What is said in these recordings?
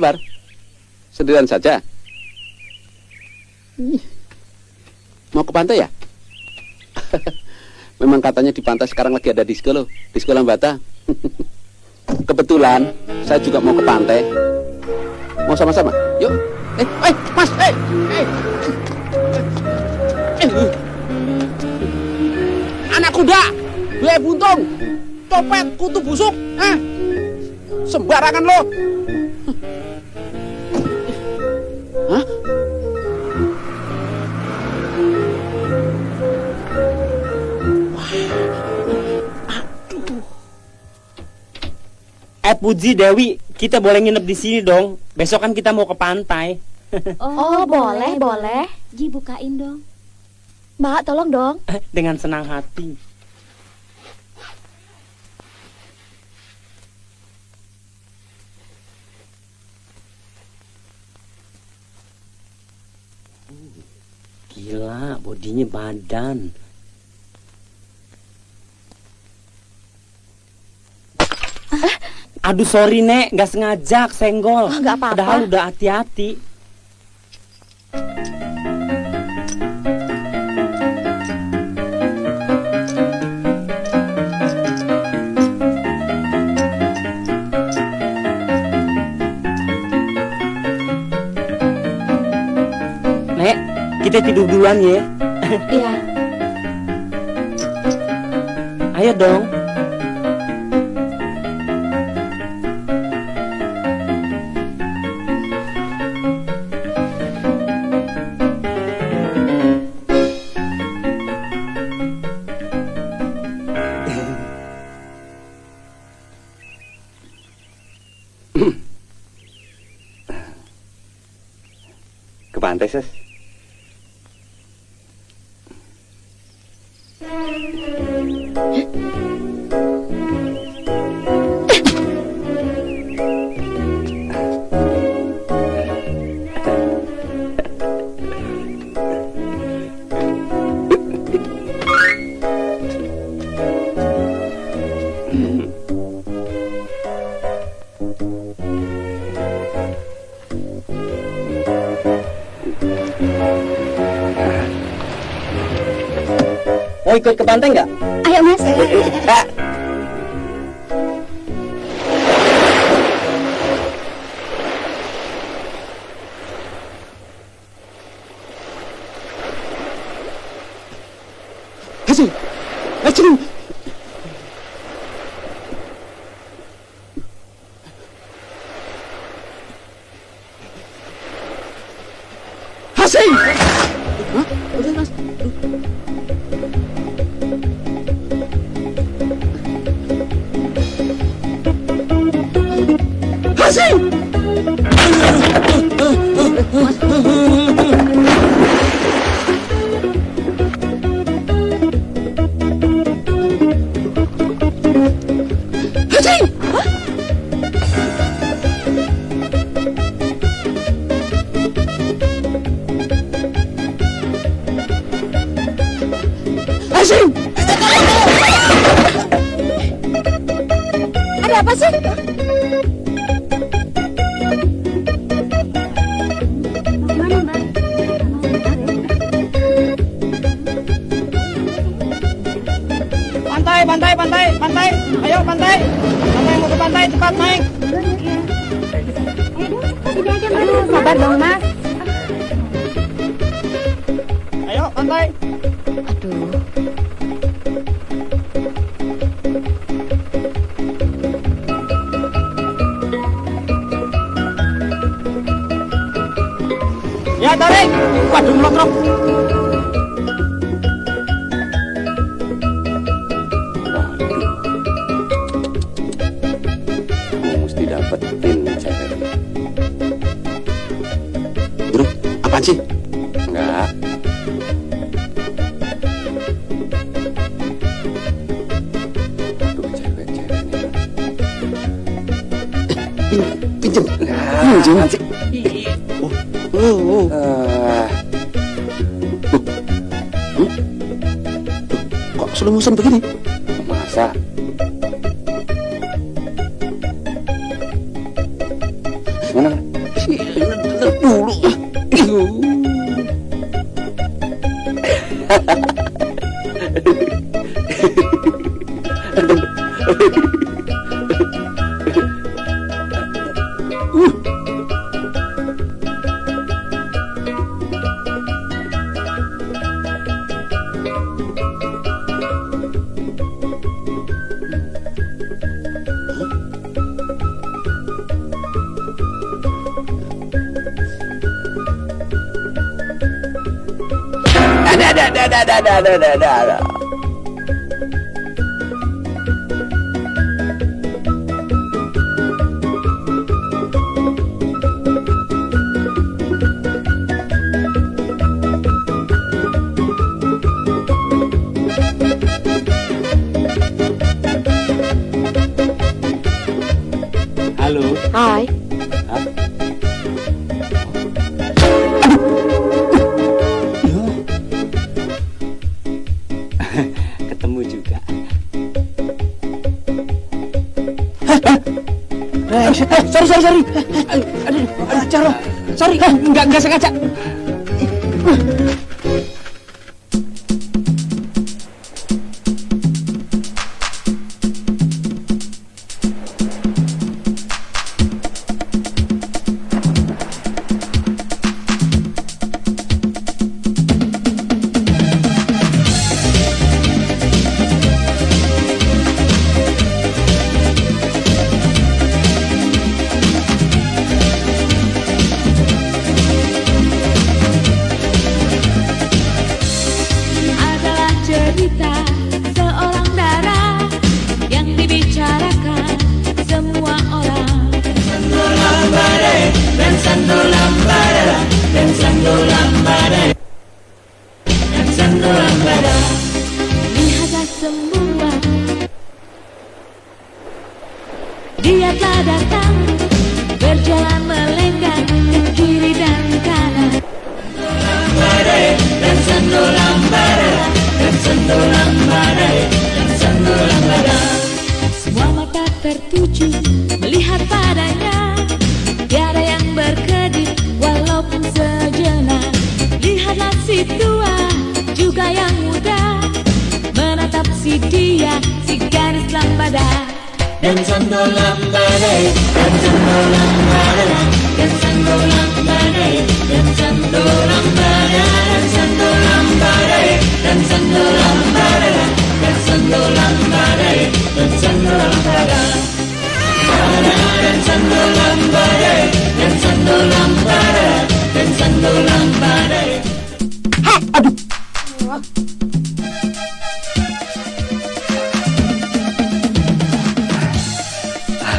kabar? Sendirian saja? Mau ke pantai ya? Memang katanya di pantai sekarang lagi ada disko loh, disko Lambata. Kebetulan saya juga mau ke pantai. Mau sama-sama? Yuk. Mas, anak kuda, buaya buntung, copet, kutu busuk, sembarangan lo. Hah? Puji Dewi, kita boleh nginep di sini dong. Besok kan kita mau ke pantai. Oh, boleh. Ji, bukain dong. Mbak, tolong dong. Dengan senang hati. Gila, bodinya badan. Aduh sorry Nek, gak sengaja senggol. Gak apa-apa. Padahal udah hati-hati. Nek, kita tidur duluan ya. Iya. Ayo dong. Ke pantai, Ses. Mau ikut ke pantai nggak? Ayo, Mas. Hasil. Hasil. Hah? Udah, Mas. Hasil. Ada apa sih? Mana, Mbak? Pantai. Ayo pantai. Pantai mau ke pantai, cepat naik. Sabar dong, Mas. Ayo pantai. Aduh. Ya tarik. Waduh melotrok. Mesti dapetin cewek. Bro, apaan sih? Enggak. Aduh, cewek-ceweknya. Pinjem. Pinjem. Kok slow motion begini? Masa? Mana? dulu. Ada. Halo. Hai. Hah? Ketemu juga. Sorry. Aduh, Caro. Sorry, enggak sengaja. Adalah cerita seorang dara yang dibicarakan semua orang. Lihatlah semua, dia telah datang, berjalan melenggang ke kiri dan kanan. Semua mata tertuju melihat padanya, tiada yang berkedip walaupun sejenak. Lihatlah si tua juga yang muda, menatap si dia, si gadis lambada. Dan sando lambada, dan sando lambada, dan sando lambada, dan sando lambada, dan sando lambada, dan sando lambada, dan sando lambada, dan sando lambada, dan sando lambada, dan sando lambada, dan sando lambada.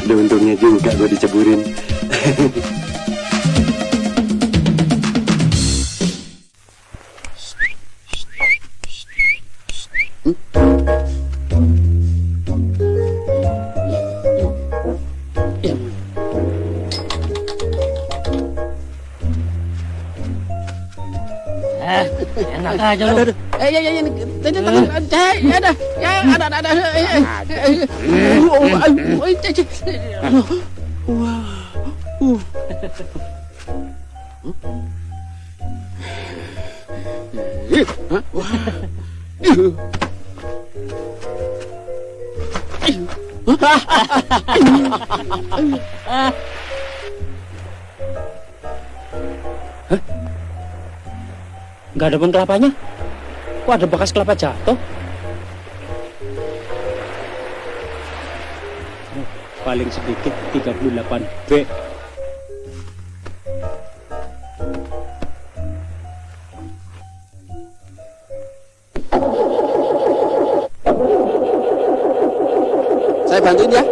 Aduh, untungnya juga gue diceburin. Enak aja lu. Nggak ada pohon kelapanya. Kok ada bekas kelapa jatuh? Paling sedikit 38B. Saya bantuin ya.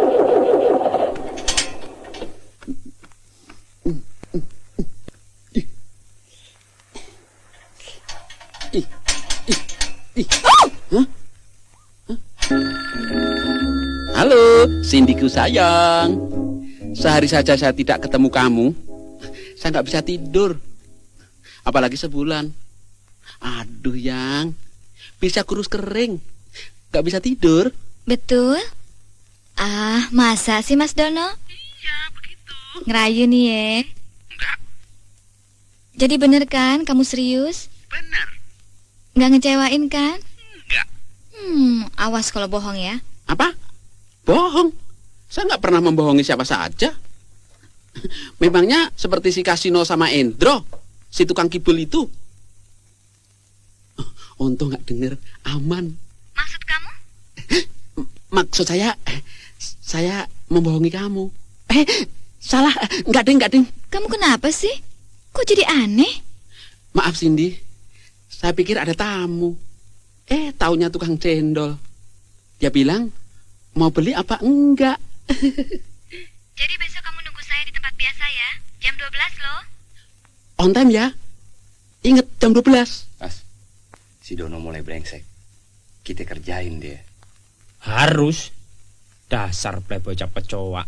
Halo, Cindyku sayang. Sehari saja saya tidak ketemu kamu, saya nggak bisa tidur. Apalagi sebulan. Aduh, yang bisa kurus kering, nggak bisa tidur. Betul? Ah, masa sih Mas Dono? Iya, begitu. Ngerayu nih ya. Enggak. Jadi bener kan kamu serius? Benar. Nggak ngecewain kan? Enggak. Awas kalau bohong ya. Apa? Bohong? Saya nggak pernah membohongi siapa saja. Memangnya seperti si Kasino sama Endro, si tukang kibul itu. Untung nggak denger, aman. Maksud kamu? Maksud saya membohongi kamu. Salah, enggak ding. Kamu kenapa sih? Kok jadi aneh? Maaf Cindy, saya pikir ada tamu. Taunya tukang cendol. Dia bilang, mau beli apa enggak? Jadi besok kamu nunggu saya di tempat biasa ya. Jam 12 loh. On time ya. Ingat jam 12. Mas, si Dono mulai brengsek. Kita kerjain dia. Harus. Dasar playboy capek cowok.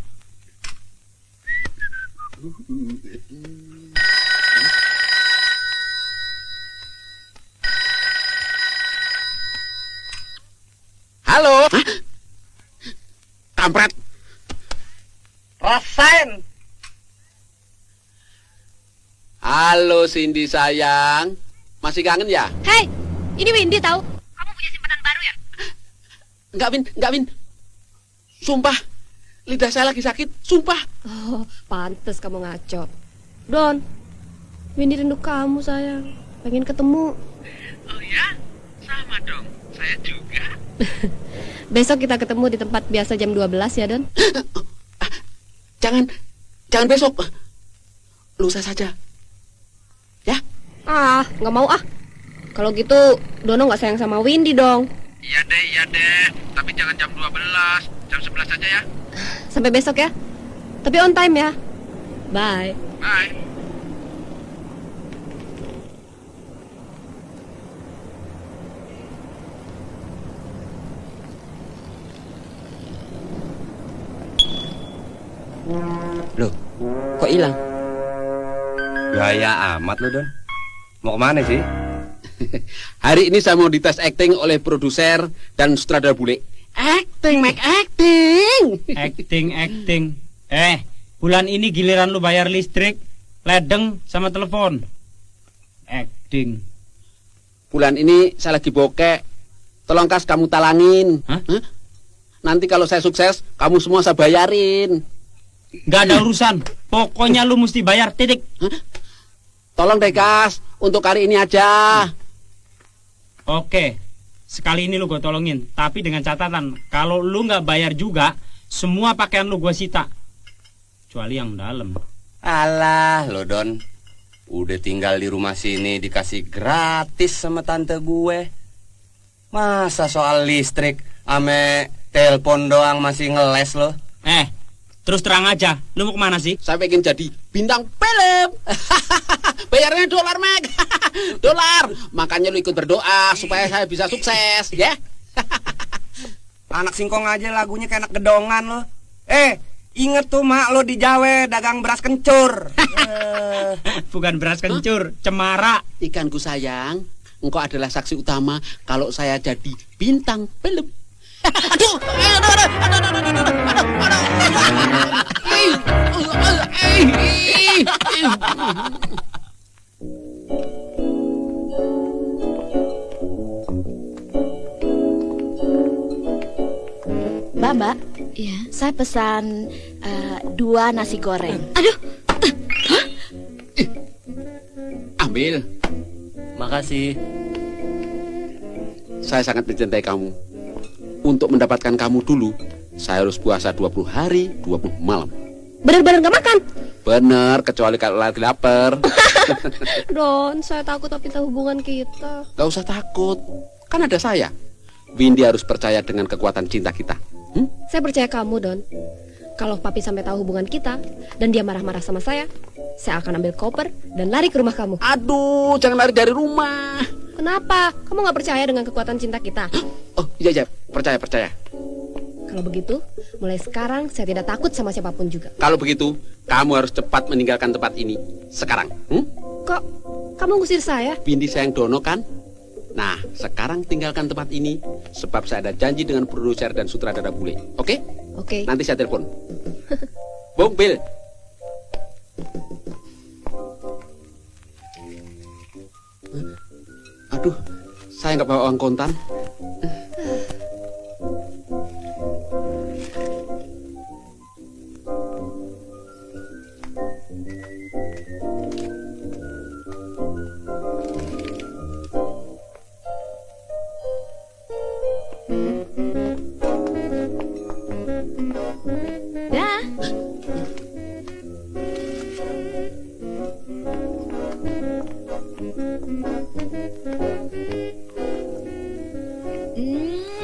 Halo. Hah? Kampret. Rasain. Halo Cindy sayang. Masih kangen ya? Hei, ini Windy tahu. Kamu punya simpanan baru ya? Enggak Win. Sumpah. Lidah saya lagi sakit, sumpah. Oh, pantes kamu ngaco. Don, Windy rindu kamu sayang. Pengen ketemu. Oh ya? Sama dong. Saya juga. Besok kita ketemu di tempat biasa jam 12 ya, Don. Jangan besok. Lusa saja. Ya? Nggak mau ah. Kalau gitu, Dono nggak sayang sama Windy dong. Iya deh. Tapi jangan jam 12. Jam 11 saja ya. Sampai besok ya. Tapi on time ya. Bye. Bye. Loh, kok hilang? Gaya amat lo, Don. Mau kemana sih? Hari ini saya mau dites acting oleh produser dan sutradara bule. Acting, Mac, acting. Acting. Bulan ini giliran lu bayar listrik, ledeng, sama telepon. Acting. Bulan ini saya lagi bokek. Tolong Kas kamu talangin. Hah? Nanti kalau saya sukses, kamu semua saya bayarin. Nggak ada urusan. Pokoknya lu mesti bayar, titik. Tolong deh Kas, untuk kali ini aja. Oke, sekali ini lu gue tolongin. Tapi dengan catatan, kalau lu nggak bayar juga, semua pakaian lu gue sita. Kecuali yang dalam. Alah, lo Don. Udah tinggal di rumah sini dikasih gratis sama tante gue. Masa soal listrik ame telepon doang masih ngeles lo? Terus terang aja, lu mau kemana sih? Saya pengen jadi bintang film. Bayarnya dolar, Mac. Dolar. Makanya lu ikut berdoa supaya saya bisa sukses, ya. Anak singkong aja lagunya kayak anak gedongan lo. Inget tuh mak lo di Jawa dagang beras kencur. Bukan beras kencur, cemara. Ikanku sayang, engkau adalah saksi utama kalau saya jadi bintang film. Aduh. Mbak, Iya. saya pesan 2 nasi goreng. Aduh, Ambil. Makasih. Saya sangat mencintai kamu. Untuk mendapatkan kamu dulu, saya harus puasa 20 hari, 20 malam. Bener-bener gak makan? Bener, kecuali kalau lagi lapar. Don, saya takut tapi tahu hubungan kita. Gak usah takut, kan ada saya. Windy harus percaya dengan kekuatan cinta kita. Saya percaya kamu, Don. Kalau papi sampai tahu hubungan kita dan dia marah-marah sama saya akan ambil koper dan lari ke rumah kamu. Aduh, jangan lari dari rumah. Kenapa? Kamu gak percaya dengan kekuatan cinta kita? Oh, iya, percaya. Kalau begitu, mulai sekarang saya tidak takut sama siapapun juga. Kalau begitu, kamu harus cepat meninggalkan tempat ini. Sekarang. Kok kamu ngusir saya? Windy sayang Dono kan? Nah, sekarang tinggalkan tempat ini, sebab saya ada janji dengan produser dan sutradara bule. Oke? Oke. Nanti saya telepon. Bung Bill. Aduh, saya nggak bawa uang kontan. Dah.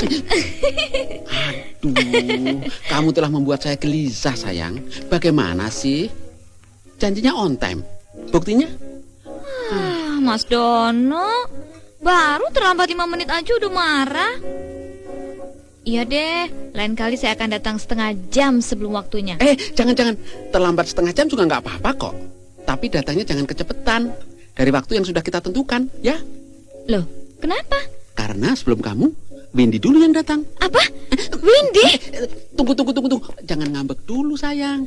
Aduh, kamu telah membuat saya gelisah, sayang. Bagaimana sih? Janjinya on time. Buktinya? Mas Dono, baru terlambat 5 menit aja udah marah. Iya deh, lain kali saya akan datang setengah jam sebelum waktunya. Jangan-jangan. Terlambat setengah jam juga nggak apa-apa kok. Tapi datangnya jangan kecepetan. Dari waktu yang sudah kita tentukan, ya? Loh, kenapa? Karena sebelum kamu, Windy dulu yang datang. Apa? Windy? Tunggu. Jangan ngambek dulu, sayang.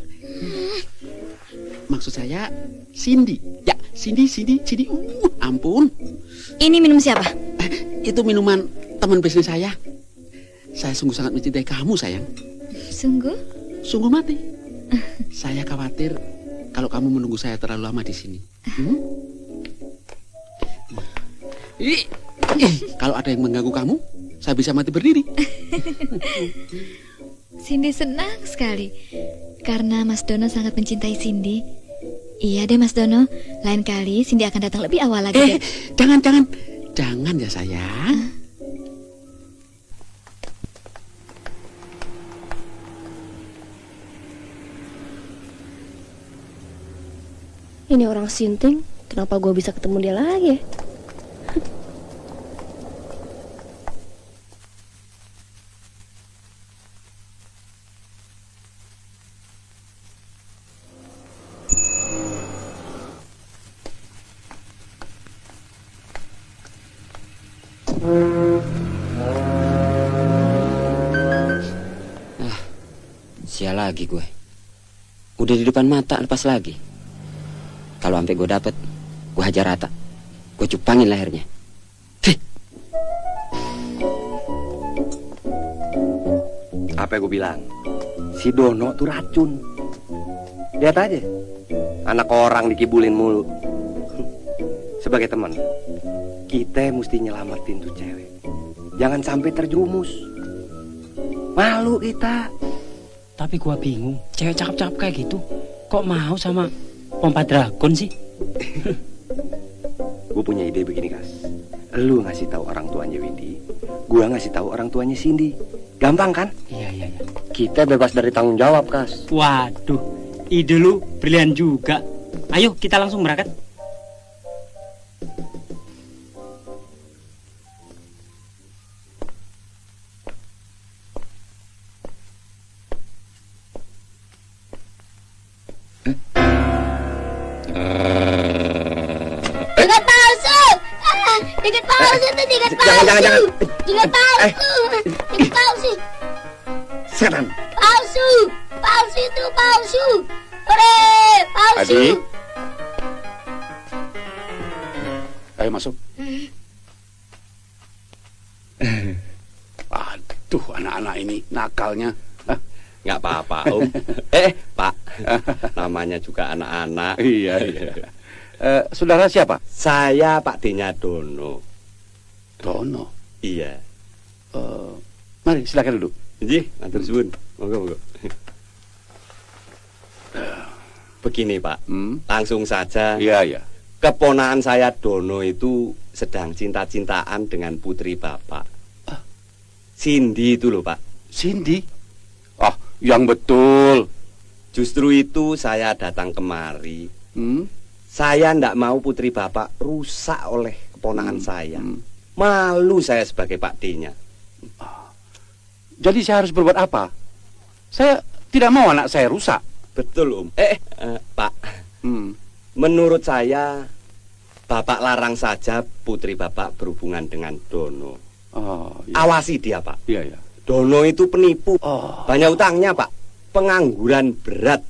Maksud saya, Cindy. Ya, Cindy. Ampun. Ini minum siapa? Itu minuman teman bisnis saya. Saya sungguh sangat mencintai kamu, sayang. Sungguh? Sungguh mati. Saya khawatir kalau kamu menunggu saya terlalu lama di sini. Kalau ada yang mengganggu kamu, saya bisa mati berdiri. Cindy senang sekali karena Mas Dono sangat mencintai Cindy. Iya deh Mas Dono, lain kali Cindy akan datang lebih awal lagi deh. Jangan ya sayang. Ini orang sinting, kenapa gue bisa ketemu dia lagi ya? Sial lagi gue. Udah di depan mata lepas lagi. Kalau sampai gue dapet, gue hajar rata. Gue cupangin lehernya. Apa yang gue bilang? Si Dono tuh racun. Lihat aja, anak orang dikibulin mulu. Sebagai teman, kita mesti nyelamatin tuh cewek. Jangan sampai terjerumus. Malu kita. Tapi gua bingung, cewek cakep-cakep kayak gitu kok mau sama pompa dragon sih? Gue punya ide begini, Kas. Lu ngasih tahu orang tuanya Windy, gua ngasih tahu orang tuanya Cindy. Gampang kan? Iya. Kita bebas dari tanggung jawab, Kas. Waduh, ide lu brilian juga. Ayo kita langsung berangkat. Tiket palsu tuh, tiket palsu. Jangan. Tiket palsu. Tiket palsu. Setan. Palsu. Palsu itu palsu. Hore, palsu. Adik. Ayo masuk. Aduh, anak-anak ini nakalnya. Nggak apa-apa, Om. Pak. Namanya juga anak-anak. Iya. Saudara siapa? Saya Pak D-nya Dono. Dono. Iya. Mari silakan duduk. Nggih, matur suwun. Monggo. Begini, Pak. Langsung saja. Iya. Keponakan saya Dono itu sedang cinta-cintaan dengan putri Bapak. Cindy itu loh, Pak. Cindy? Ah, yang betul. Justru itu saya datang kemari. Saya ndak mau putri Bapak rusak oleh keponakan saya. Malu saya sebagai Pak D-nya. Jadi saya harus berbuat apa? Saya tidak mau anak saya rusak. Betul, Om. Pak. Menurut saya Bapak larang saja putri Bapak berhubungan dengan Dono. Iya. Awasi dia, Pak. Iya. Dono itu penipu. Banyak utangnya, Pak. Pengangguran berat.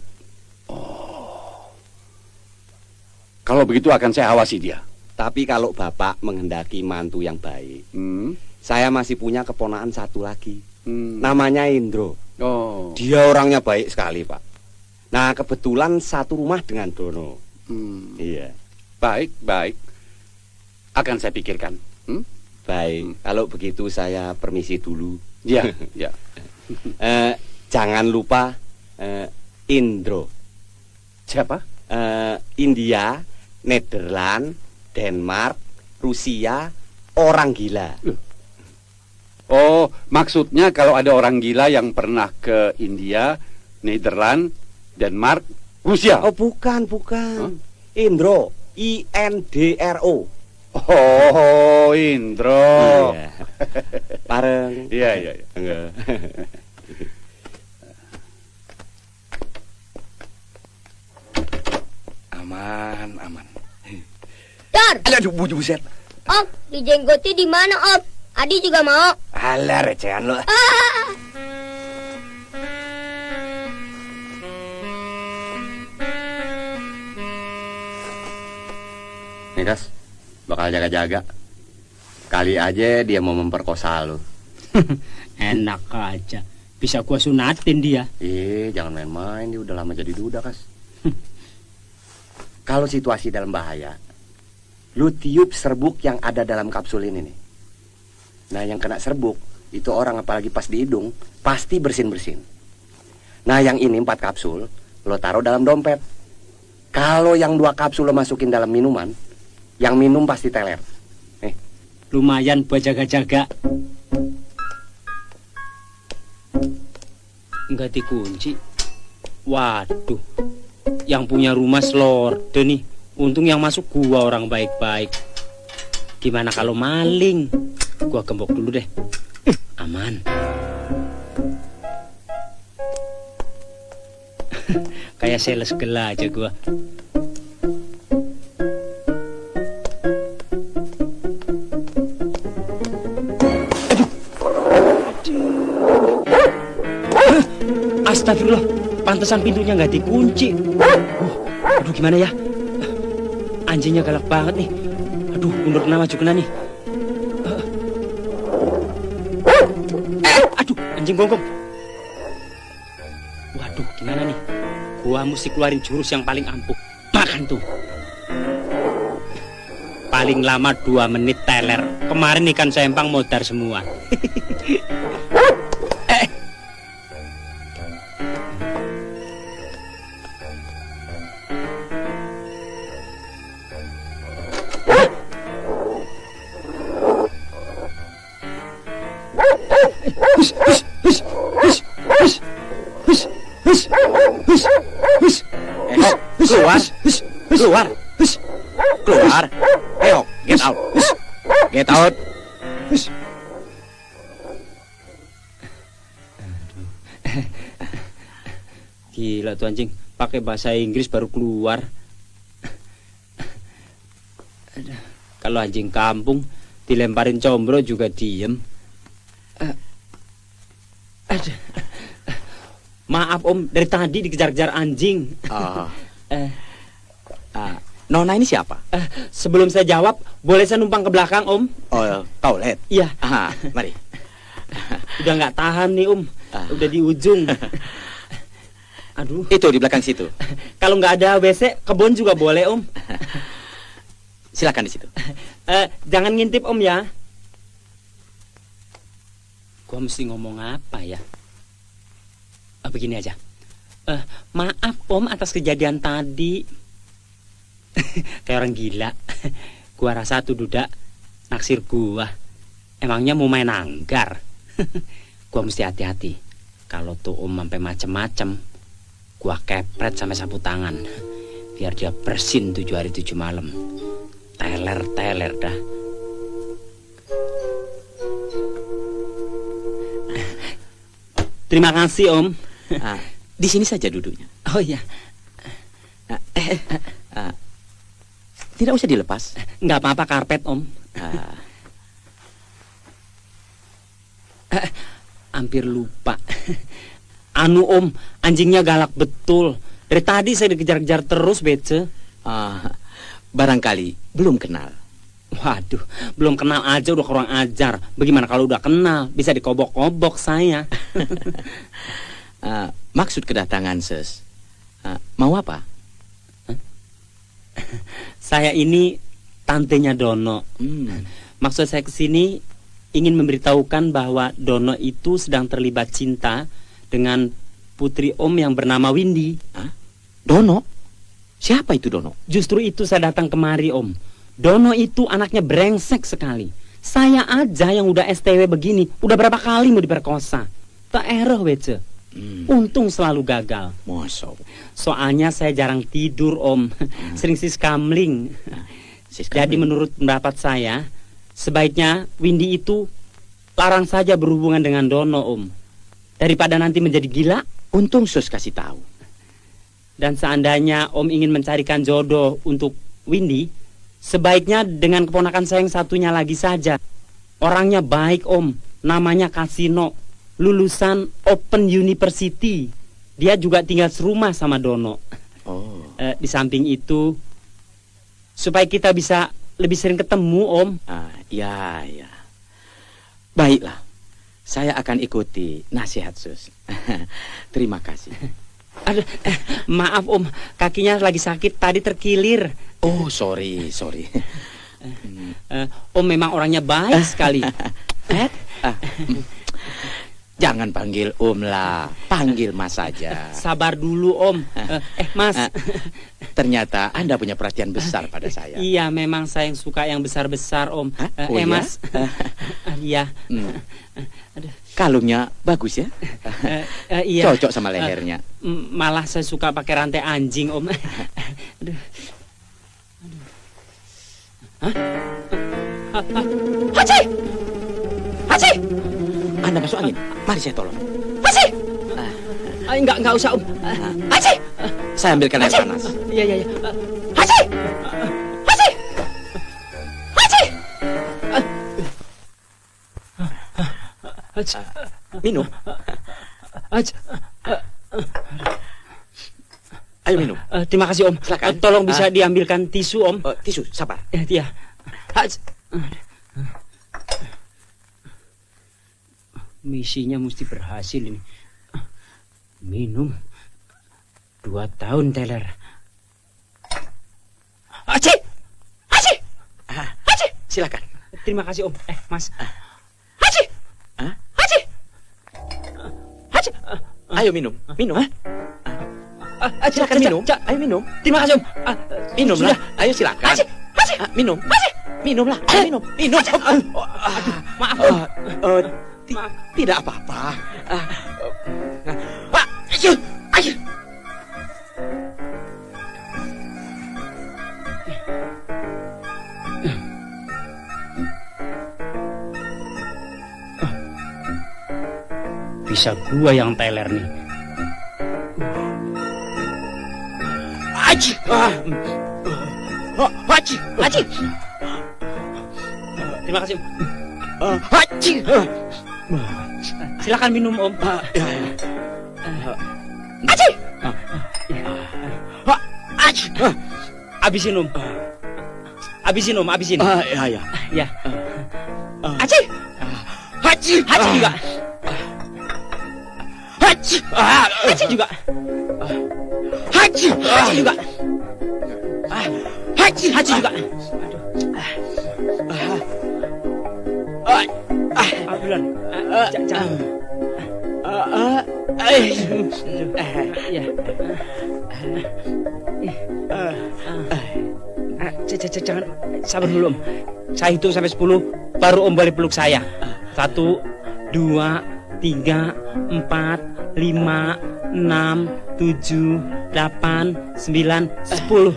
Kalau begitu akan saya awasi dia. Tapi kalau Bapak menghendaki mantu yang baik, Hmm. saya masih punya keponakan satu lagi. Hmm. Namanya Indro. Oh. Dia orangnya baik sekali, Pak. Nah, kebetulan satu rumah dengan Dono. Hmm. Iya. Baik, baik. Akan saya pikirkan. Hmm? Baik, kalau begitu saya permisi dulu. Ya, ya. Jangan lupa Indro. Siapa? India, Nederland, Denmark, Rusia, orang gila. Oh, maksudnya kalau ada orang gila yang pernah ke India, Nederland, Denmark, Rusia. Oh, bukan. Indro, INDRO. Oh, Indro. Iya. Bareng. Iya, iya, iya. Enggak. Aman. Dar, Aduh, buset. Om, dijenggoti di mana Om? Adi juga mau. Alah, recehan lo. Nih Kas, bakal jaga-jaga. Kali aja dia mau memperkosa lu. Enak aja. Bisa gua sunatin dia. Jangan main-main, dia udah lama jadi duda, Kas. Kalau situasi dalam bahaya, lu tiup serbuk yang ada dalam kapsul ini nih. Nah, yang kena serbuk, itu orang apalagi pas di hidung, pasti bersin-bersin. Nah, yang ini 4 kapsul, lo taruh dalam dompet. Kalau yang 2 kapsul lo masukin dalam minuman, yang minum pasti teler. Lumayan buat jaga-jaga. Enggak dikunci. Waduh. Yang punya rumah slorde nih. Untung yang masuk gua orang baik-baik. Gimana kalau maling? Gua gembok dulu deh. Aman. Kayak sales gela aja gua. Astagfirullah, pantesan pintunya nggak dikunci. Aduh, gimana ya? Anjingnya galak banget nih. Aduh, mundur kena maju kena nih. Aduh, anjing gonggong. Waduh, gimana nih? Gua mesti keluarin jurus yang paling ampuh. Makan tuh. Paling lama 2 menit teler. Kemarin ikan sempang modar semua. Keluar. Ayo, get out. Get out. Gila tuh anjing, pakai bahasa Inggris baru keluar. Kalau anjing kampung dilemparin combro juga diem. Maaf Om, dari tadi dikejar-kejar anjing. Nona ini siapa? Sebelum saya jawab, boleh saya numpang ke belakang Om? Oh, toilet. Iya. Mari. Udah nggak tahan nih Om, udah di ujung. Aduh. Itu di belakang situ. Kalau nggak ada WC, kebun juga boleh Om. Silakan di situ. Jangan ngintip Om ya. Gua mesti ngomong apa ya? Begini aja. Maaf Om atas kejadian tadi. Kayak orang gila. Gua rasa tuh duda naksir gua. Emangnya mau main anggar? Gua mesti hati-hati. Kalau tuh Om sampai macem-macem, gua kepret sampai sapu tangan. Biar dia bersin 7 hari 7 malam. Teler dah. Terima kasih Om. Di sini saja duduknya. Oh iya. Tidak usah dilepas. Nggak apa-apa karpet Om. Hampir lupa. Anu Om, anjingnya galak betul. Dari tadi saya dikejar-kejar terus, Bece. Barangkali belum kenal. Waduh, belum kenal aja udah kurang ajar. Bagaimana kalau udah kenal? Bisa dikobok-kobok saya. Maksud kedatangan Ses, mau apa? Saya ini tantenya Dono. Maksud saya kesini ingin memberitahukan bahwa Dono itu sedang terlibat cinta dengan putri Om yang bernama Windy. Dono? Siapa itu Dono? Justru itu saya datang kemari, Om. Dono itu anaknya brengsek sekali. Saya aja yang udah STW begini, udah berapa kali mau diperkosa. Tak ereh wece. Untung selalu gagal. Mosok. Soalnya saya jarang tidur, Om. Sering siskamling. Jadi menurut pendapat saya, sebaiknya Windy itu larang saja berhubungan dengan Dono, Om. Daripada nanti menjadi gila. Untung Sus kasih tahu. Dan seandainya Om ingin mencarikan jodoh untuk Windy, sebaiknya dengan keponakan saya yang satunya lagi saja. Orangnya baik, Om. Namanya Kasino. Lulusan Open University. Dia juga tinggal serumah sama Dono. Di samping itu, supaya kita bisa lebih sering ketemu, Om. Ya. Baiklah, saya akan ikuti nasihat Sus. Terima kasih. Aduh, maaf Om, kakinya lagi sakit, tadi terkilir. Oh, sorry. Om memang orangnya baik sekali. Jangan panggil Om lah, panggil Mas saja. Sabar dulu Om. Mas. Ternyata Anda punya perhatian besar pada saya. Iya, memang saya yang suka yang besar-besar Om. Iya? Mas. Iya. Kalungnya bagus ya? Iya. Cocok sama lehernya. Malah saya suka pakai rantai anjing Om. Aduh. Haji! Anda masuk angin. Mari saya tolong. Haji! Enggak usah Om. Haji! Saya ambilkan air panas. Iya. Haji! Minum. Ayo minum. Terima kasih Om. Silakan. Tolong bisa diambilkan tisu Om. Tisu, sabar. Iya. Misinya mesti berhasil ini. Minum 2 tahun teler. Haji! Silakan. Terima kasih Om. Mas. Haji! Ayo minum. Silakan minum. Ayo minum. Terima kasih Om. Minumlah. Ayo silakan. Minum. Minumlah. Ayo minum. Maaf. Tidak apa-apa. Bisa gua yang teler nih. Haji. Terima kasih Om. Haji. Silakan minum Om. Haji. Habisin Om. Habisin. Ya. Haji. Juga. Haji juga. Aduh. Jangan. Jangan, sabar dulu Om. Saya hitung sampai 10, baru Om boleh peluk saya. 1, 2, 3, 4, 5, 6, 7, 8, 9, 10.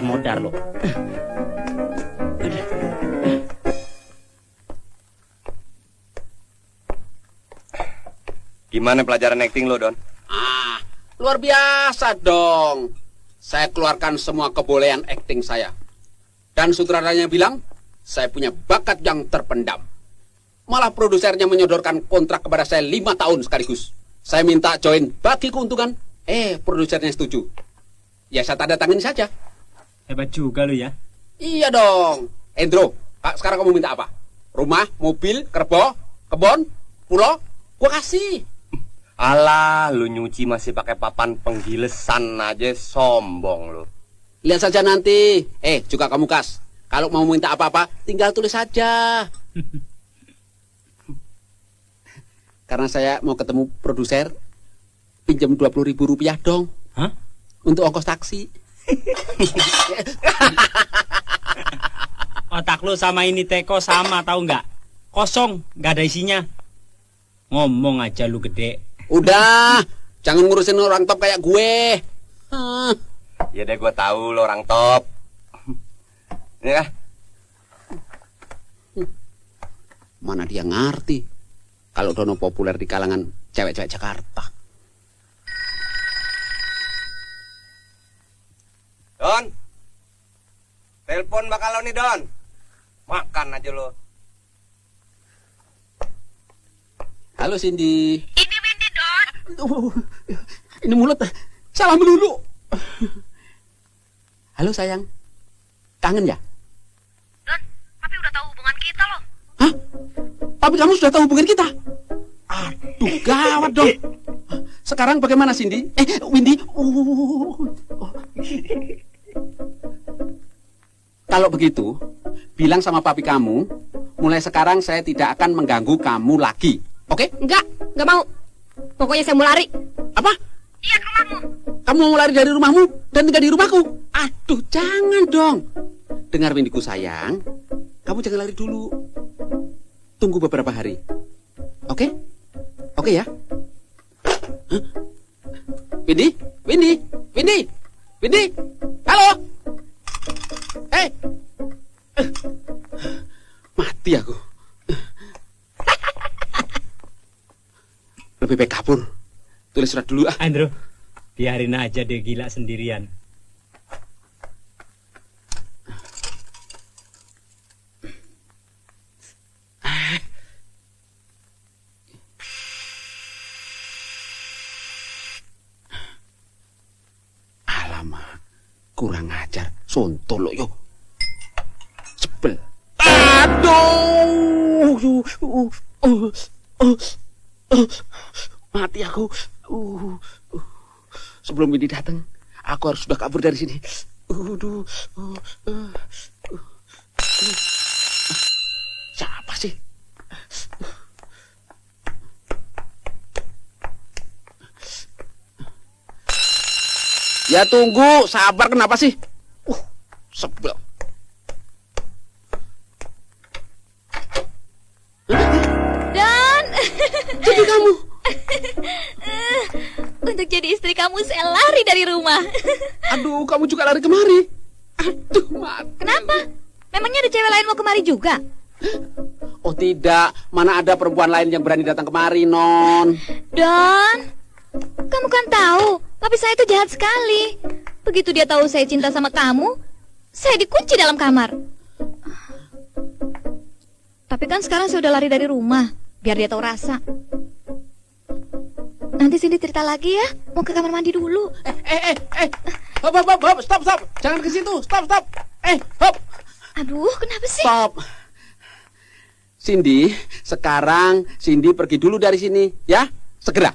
Modar lo. Gimana pelajaran acting lo, Don? Luar biasa dong. Saya keluarkan semua kebolehan acting saya. Dan sutradaranya bilang, saya punya bakat yang terpendam. Malah produsernya menyodorkan kontrak kepada saya 5 tahun sekaligus. Saya minta join, bagi keuntungan. Produsernya setuju. Ya saya tanda tangan saja. Hebat juga lo ya. Iya dong. Endro, sekarang kamu minta apa? Rumah, mobil, kerbau, kebun, pulau? Gua kasih. Alah, lu nyuci masih pakai papan penggilesan aja, sombong lu. Lihat saja nanti. Juga kamu Kas. Kalau mau minta apa-apa, tinggal tulis saja. Karena saya mau ketemu produser, pinjam 20.000 rupiah dong. Hah? Untuk ongkos taksi. Otak lu sama ini teko sama, tahu nggak? Kosong, nggak ada isinya. Ngomong aja lu gede. Udah, jangan ngurusin orang top kayak gue. Ya deh, gue tahu lo orang top. Ya. Mana dia ngerti kalau Dono populer di kalangan cewek-cewek Jakarta. Don, telepon bakal lo nih Don. Makan aja lo. Halo Cindy. Ini Windy, Don. Ini mulut salah melulu. Halo sayang, kangen ya? Don, papi udah tahu hubungan kita loh. Hah? Tapi kamu sudah tahu hubungan kita? Aduh, gawat dong. Sekarang bagaimana Cindy? Windy. Kalau begitu, bilang sama papi kamu, mulai sekarang saya tidak akan mengganggu kamu lagi. Oke? Enggak mau. Pokoknya saya mau lari. Apa? Iya, ke rumahmu. Kamu mau lari dari rumahmu dan tinggal di rumahku? Aduh, jangan dong. Dengar Windiku sayang, kamu jangan lari dulu. Tunggu beberapa hari. Oke? Oke ya? Hah? Windy? Windy? Windy? Windy? Halo? Mati aku. Lebih baik kabur. Tulis surat dulu ah. Andrew, biarin aja dia gila sendirian. Alamak, kurang ajar. Sontol lo yo. Sebel. Aduh. Mati aku. Sebelum ini datang, aku harus sudah kabur dari sini. Siapa sih? Ya tunggu, sabar kenapa sih? Sebel. Dan Jadi kamu. untuk jadi istri kamu saya lari dari rumah. Aduh, kamu juga lari kemari. Aduh, mati. Kenapa? Memangnya ada cewek lain mau kemari juga? Oh tidak, mana ada perempuan lain yang berani datang kemari, Non. Don, kamu kan tahu, papi saya itu jahat sekali. Begitu dia tahu saya cinta sama kamu, saya dikunci dalam kamar. Tapi kan sekarang saya udah lari dari rumah, biar dia tahu rasa. Nanti Cindy cerita lagi ya, mau ke kamar mandi dulu. Hop, stop. Jangan ke situ, stop. Hop. Aduh, kenapa sih? Stop. Cindy, sekarang Cindy pergi dulu dari sini, ya? Segera.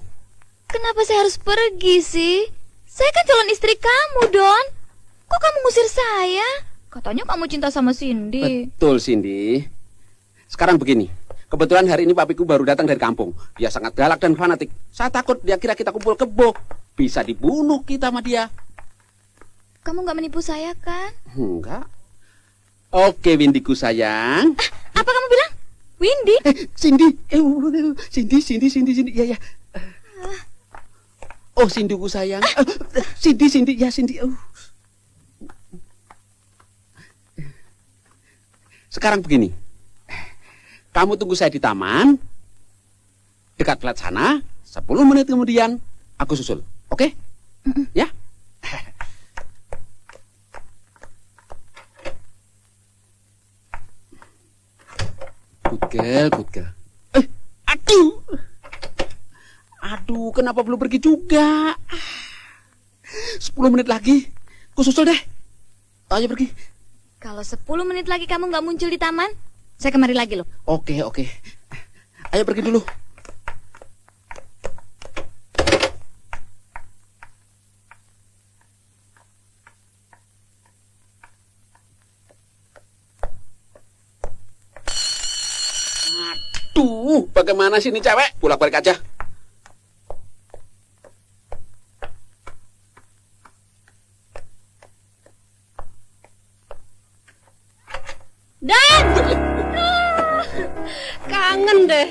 Kenapa saya harus pergi sih? Saya kan calon istri kamu, Don. Kok kamu ngusir saya? Katanya kamu cinta sama Cindy. Betul, Cindy. Sekarang begini. Kebetulan hari ini papiku baru datang dari kampung. Dia sangat galak dan fanatik. Saya takut dia kira kita kumpul kebo. Bisa dibunuh kita sama dia. Kamu gak menipu saya kan? Enggak. Oke, Windiku sayang. Apa kamu bilang? Windy? Cindy. Cindy. Ya. Oh, Cindyku sayang. Cindy. Ya, Cindy. Sekarang begini. Kamu tunggu saya di taman, dekat flat sana, 10 menit kemudian, aku susul. Oke? Ya? Good girl. Aduh, kenapa belum pergi juga? 10 menit lagi, aku susul deh. Ayo pergi. Kalau Kalau 10 menit lagi kamu nggak muncul di taman, saya kemari lagi loh. Oke. Ayo pergi dulu. Aduh, bagaimana sih ini cewek? Bolak-balik aja. Dan! Kangen deh.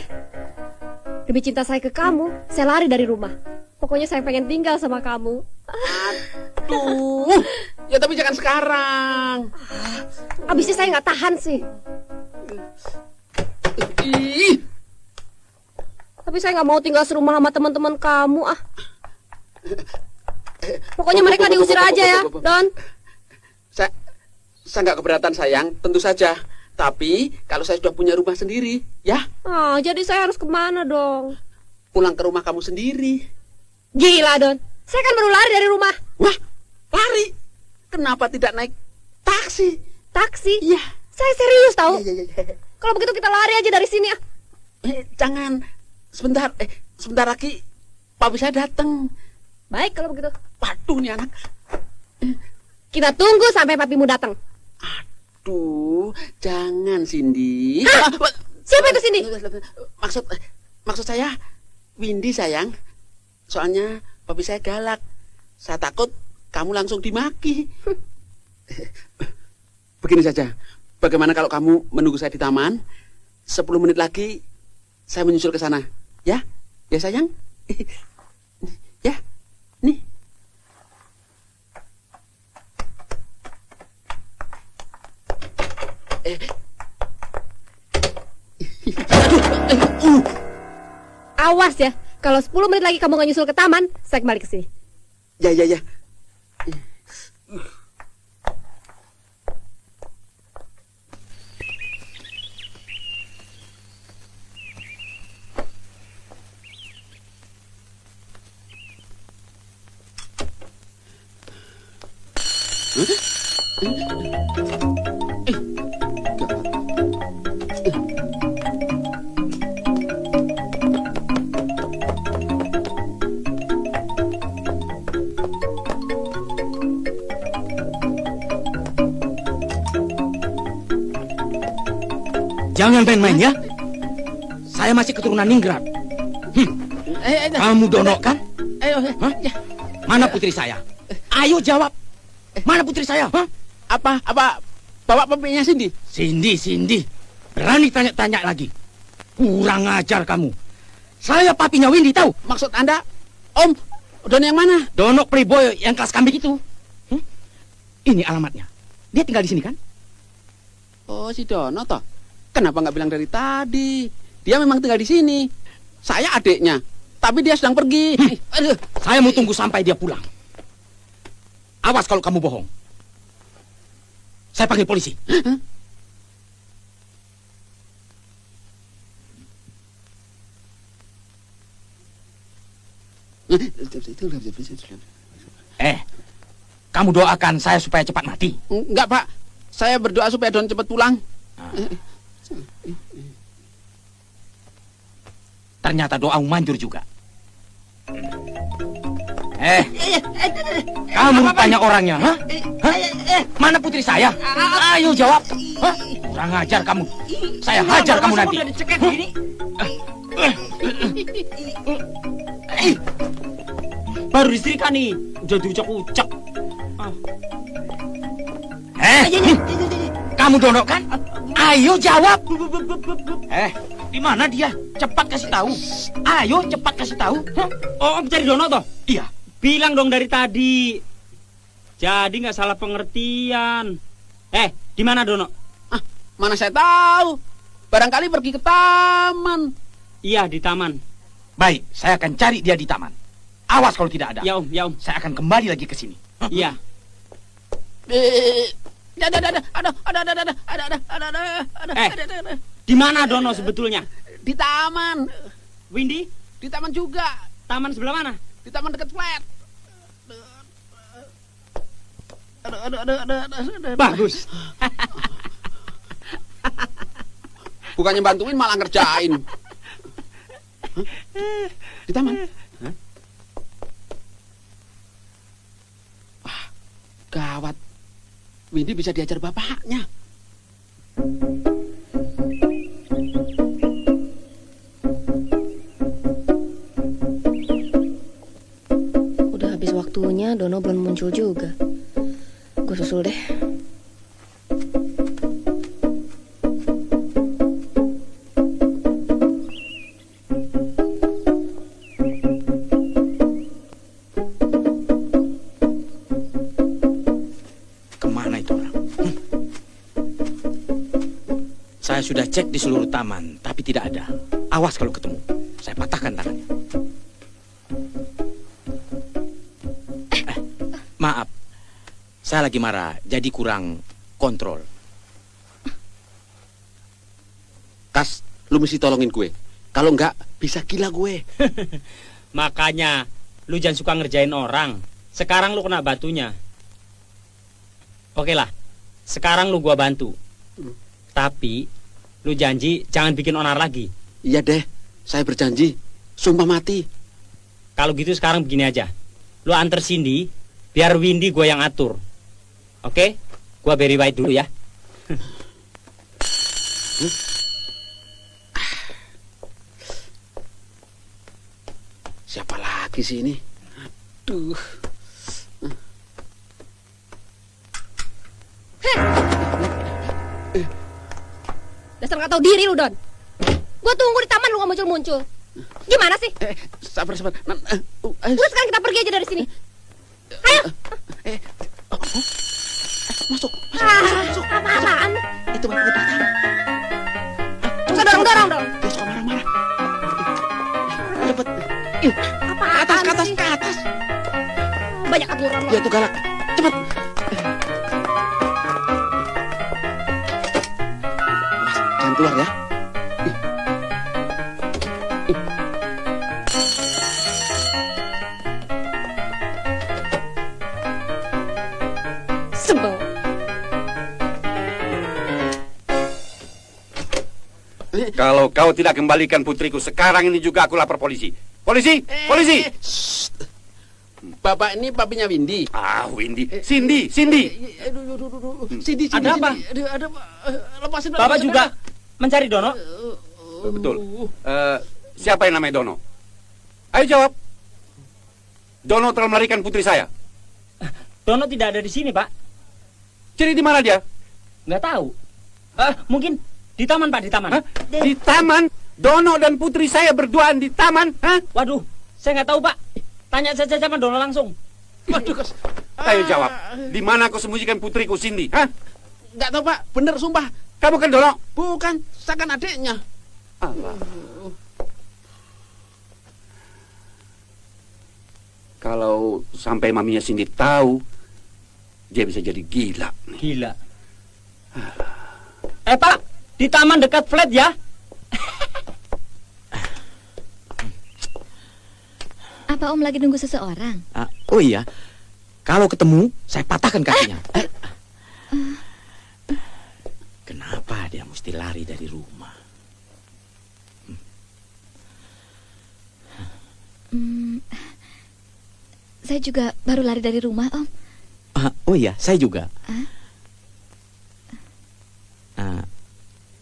Demi cinta saya ke kamu, saya lari dari rumah. Pokoknya saya pengen tinggal sama kamu. Aduh, ya tapi jangan sekarang. Abisnya saya nggak tahan sih. Ih, Tapi saya nggak mau tinggal serumah sama teman-teman kamu ah. Pokoknya mereka diusir aja ya, Don. saya nggak keberatan sayang, tentu saja. Tapi kalau saya sudah punya rumah sendiri, ya Oh, jadi saya harus kemana dong? pulang ke rumah kamu sendiri. Gila, Don. Saya kan baru lari dari rumah. Wah, lari? Kenapa tidak naik taksi? Taksi? Iya. Saya serius tahu. Iya. Kalau begitu kita lari aja dari sini ah. Jangan. Sebentar lagi papi saya datang. Baik kalau begitu. Waduh nih anak. Kita tunggu sampai papimu datang. Aduh, jangan Cindy. Siapa itu Cindy? Maksud saya Windy sayang. Soalnya papi saya galak. Saya takut kamu langsung dimaki. Begini saja. Bagaimana kalau kamu menunggu saya di taman? 10 menit lagi saya menyusul ke sana. Ya? Ya sayang? Ya? Nih. Awas ya. Kalau 10 menit lagi kamu nggak nyusul ke taman, saya kembali ke sini. Ya. Jangan main-main ya. Saya masih keturunan Ningrat. Kamu Dono kan? Hah? Mana putri saya? Ayo jawab. Mana putri saya? Hah? Apa bawa papinya Cindy? Cindy. Berani tanya-tanya lagi. Kurang ajar kamu. Saya papinya Windy tahu. Maksud Anda, Om, Don yang mana? Dono playboy yang kelas kambing itu. Ini alamatnya. Dia tinggal di sini kan? Oh, si Dono toh. Kenapa nggak bilang dari tadi? Dia memang tinggal di sini. Saya adiknya, tapi dia sedang pergi. Aduh. Saya mau tunggu sampai dia pulang. Awas kalau kamu bohong. Saya panggil polisi. Kamu doakan saya supaya cepat mati. Enggak, Pak. Saya berdoa supaya Don cepat pulang. Ternyata doamu manjur juga. Kamu rupanya orangnya, hah? Mana putri saya? Ayo jawab. Hah? Kurang ajar kamu. Saya hajar kamu nanti. Baru disetrika nih, udah diucek-ucek. Kamu Dono kan? Ayo jawab. Di mana dia? Cepat kasih tahu. Ayo cepat kasih tahu. Oh, Om cari Dono toh? Iya. Bilang dong dari tadi. Jadi nggak salah pengertian. Di mana Dono? Mana saya tahu. Barangkali pergi ke taman. Iya, di taman. Baik, saya akan cari dia di taman. Awas kalau tidak ada. Ya Om. Saya akan kembali lagi ke sini. Iya. Ada. Di mana Dono sebetulnya? Di taman. Windy? Di taman juga. Taman sebelah mana? Di taman dekat flat. Bagus. Bukannya bantuin malah ngerjain. Di taman. Wah, gawat. Windy bisa diajar bapaknya. Udah habis waktunya, Dono belum muncul juga. Gue susul deh. Kemana itu orang? Saya sudah cek di seluruh taman, tapi tidak ada. Awas kalau ketemu, saya patahkan tangannya. Maaf, saya lagi marah, jadi kurang kontrol. Kas, lu mesti tolongin gue. Kalau enggak, bisa gila gue. Makanya lu jangan suka ngerjain orang. Sekarang lu kena batunya. Oke lah, sekarang lu gua bantu. Tapi lu janji jangan bikin onar lagi. Iya deh, saya berjanji. Sumpah mati. Kalau gitu sekarang begini aja. Lu anter Cindy, biar Windy gua yang atur. Oke? Gua Barry White dulu ya. Siapa lagi sih ini? Aduh. Dasar nggak tahu diri lu, Don. Gue tunggu di taman lu nggak muncul-muncul. Gimana sih? Sabar. Udah sekarang kita pergi aja dari sini. Ayo. Masuk. Apaan? Itu bapak datang. Usah dorong. Dia suka marah-marah. Cepet. Apaan? Ke atas. Banyak aturan lo. Dia tuh galak. Cepet. Jangan keluar ya. Sebel. Kalau kau tidak kembalikan putriku sekarang ini juga aku lapor polisi. Polisi! Bapak ini papinya Windy. Ah, Windy. Cindy. Cindy. Ada apa? Lepasin. Bapak juga mencari Dono? Betul. Siapa yang namanya Dono? Ayo jawab. Dono telah melarikan putri saya. Dono tidak ada di sini, Pak. Jadi di mana dia? Nggak tahu. Mungkin di taman, Pak, di taman. Hah? Di taman? Dono dan putri saya berduaan di taman? Hah? Waduh, saya nggak tahu, Pak. Tanya saja sama Dono langsung. Waduh, Kas. Ayo jawab. Di mana kau sembunyikan putriku Cindy? Hah? Nggak tahu, Pak. Bener, sumpah. Kamu kan Dono? Bukan, saya kan adiknya. Allah. Kalau sampai maminya Cindy tahu, dia bisa jadi gila. Gila. Pak, di taman dekat flat ya. Apa Om lagi nunggu seseorang? Oh iya, kalau ketemu saya patahkan kakinya. Kenapa dia mesti lari dari rumah? Saya juga baru lari dari rumah, Om. Oh iya, saya juga.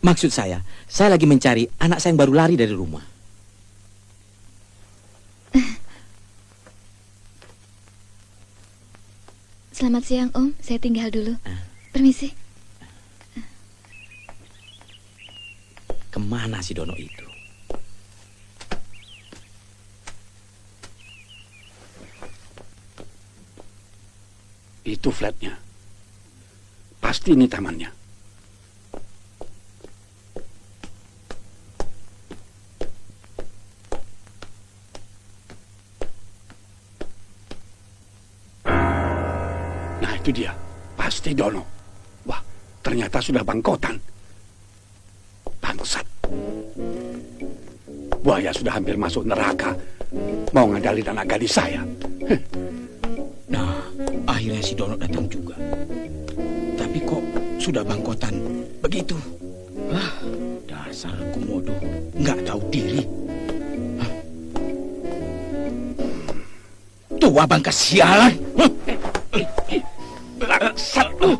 Maksud saya lagi mencari anak saya yang baru lari dari rumah. Selamat siang, Om. Saya tinggal dulu. Permisi. Kemana si Dono itu? Itu flatnya. Pasti ini tamannya. Nah, itu dia. Pasti Dono. Wah, ternyata sudah bangkotan. Bangsat. Buaya sudah hampir masuk neraka. Mau ngadalin anak gadis saya. Nah, akhirnya si Dono datang juga. Tapi kok sudah bangkotan begitu? Dasar komodo, nggak tahu diri. Tua bangka sialan. Bangsat lu.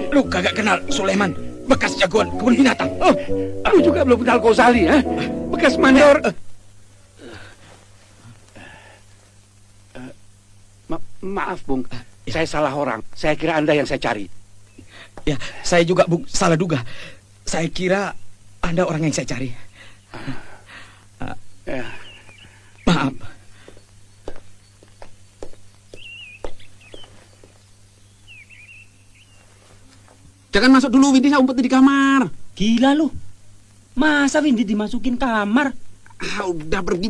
Lu kagak kenal Sulaiman, bekas jagoan kebun binatang? Lu juga belum kenal Ghazali, ha? Bekas mandor. Maaf, Bung. Saya salah orang. Saya kira Anda yang saya cari. Ya, saya juga Bung, salah duga. Saya kira Anda orang yang saya cari. Maaf. Jangan masuk dulu, Windy, saya umpet di kamar. Gila lu. Masa Windy dimasukin kamar? Udah pergi.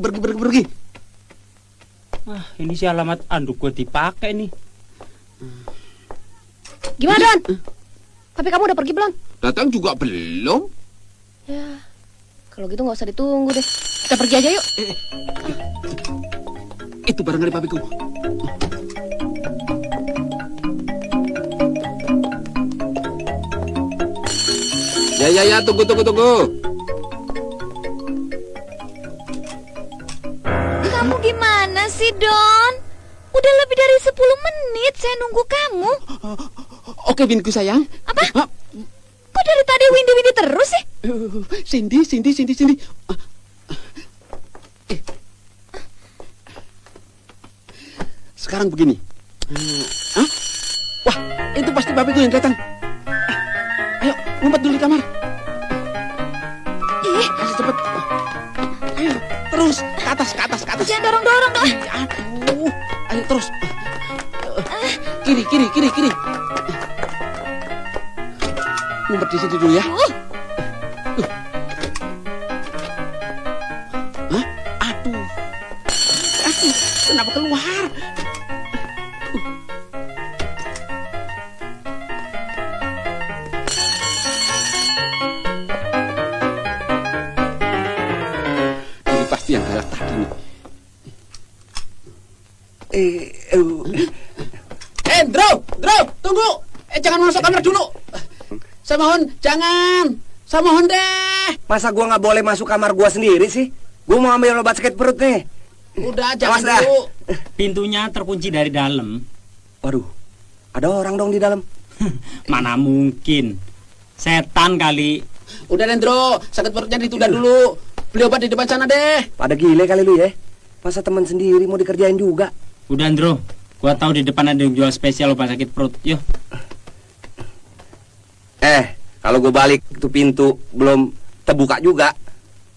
Wah, ini si alamat anduk gue dipakai nih. Gimana, Don? Papi kamu udah pergi belum? Datang juga belum. Ya, kalau gitu nggak usah ditunggu deh. Kita pergi aja yuk. Itu barang dari papiku. Ya, tunggu. Kamu gimana sih, Don? Udah lebih dari 10 menit saya nunggu kamu. Oke, Windku sayang. Apa? Kok dari tadi Windy terus sih? Cindy. Sekarang begini. Wah, itu pasti papiku yang datang. Ayo, ngumpet dulu di kamar. Ayo cepet. Ayo, terus ke atas. Jangan dorong-dorong dong. Aduh, ayo terus. Kiri. Ngumpet di situ dulu ya. Hah? Aduh, kenapa keluar? Ini pasti yang gelap tadi nih. Bro, tunggu. Jangan masuk kamar dulu. Saya mohon, jangan. Saya mohon deh. Masa gua nggak boleh masuk kamar gua sendiri sih? Gua mau ambil obat sakit perut nih. Udah, jangan Awas dah. dulu. Pintunya terkunci dari dalam. Waduh, ada orang dong di dalam. Mana mungkin. Setan kali. Udah, Lendro, sakit perutnya ditunda dulu. Beli obat di depan sana deh. Pada gile kali lu ya. Masa teman sendiri mau dikerjain juga? Udah, Andro. Gua tahu di depan ada yang jual spesial obat sakit perut. Yuk. Kalau gue balik itu pintu belum terbuka juga,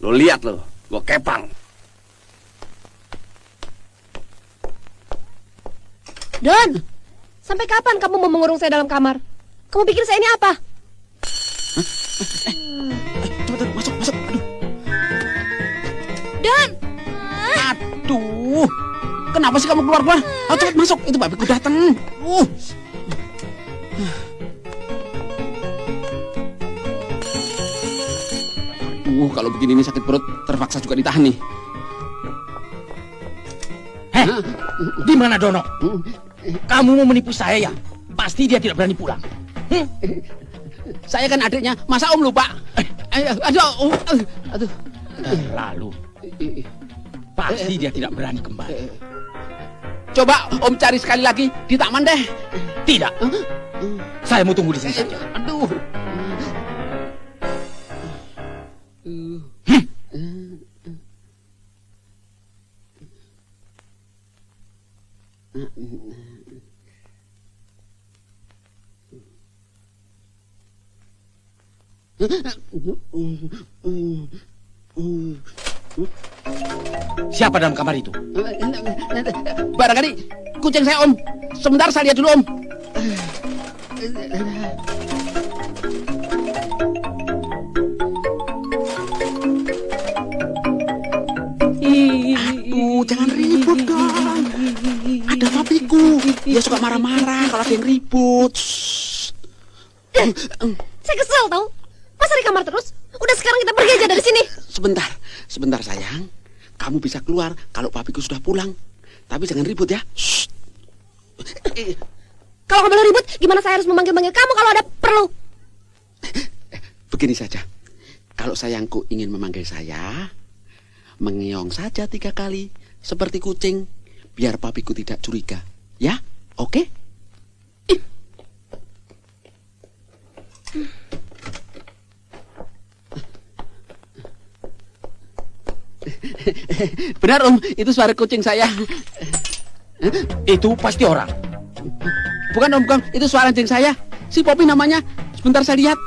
lo lihat lo, gue kepang. Don, sampai kapan kamu mau mengurung saya dalam kamar? Kamu pikir saya ini apa? Cepetan, masuk. Aduh. Don. Aduh. Kenapa sih kamu keluar? Ayo cepet masuk, itu babiku datang. Kalau begini ini sakit perut terpaksa juga ditahan nih. Di mana Dono? Kamu mau menipu saya ya? Pasti dia tidak berani pulang. Saya kan adiknya, masa Om lupa? Aduh. Lalu pasti dia tidak berani kembali. Coba Om cari sekali lagi di taman deh. Tidak. Saya mau tunggu di sini saja. Aduh. Siapa dalam kamar itu? Barangkali kucing saya, Om. Sebentar saya lihat dulu, Om. Aduh, jangan ribut dong. Ada papiku. Dia suka marah-marah kalau ada yang ribut. Saya kesel tau. Masa di kamar terus? Udah sekarang kita pergi aja dari sini. Sebentar sayang. Kamu bisa keluar kalau papiku sudah pulang. Tapi jangan ribut ya. Shh. Kalau kamu ribut, gimana saya harus memanggil-manggil kamu kalau ada perlu? Begini saja. Kalau sayangku ingin memanggil saya, mengeong saja 3 kali seperti kucing, biar papiku tidak curiga. Ya, oke? Benar Om, itu suara kucing saya. Itu pasti orang. Bukan Om, bukan. Itu suara anjing saya. Si Poppy namanya. Sebentar saya lihat.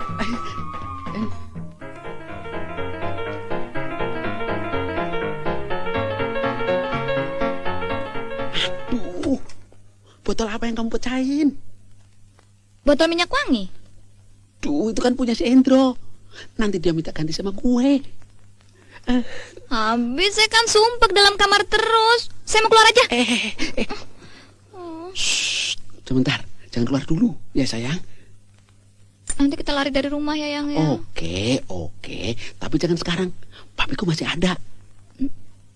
Aduh, botol apa yang kamu pecahin? Botol minyak wangi. Duh, itu kan punya si Endro. Nanti dia minta ganti sama gue. Habis saya kan sumpek dalam kamar terus. Saya mau keluar aja. Shh, sebentar, jangan keluar dulu, ya sayang. Nanti kita lari dari rumah ya, Yang ya. Oke, tapi jangan sekarang. Papiku masih ada.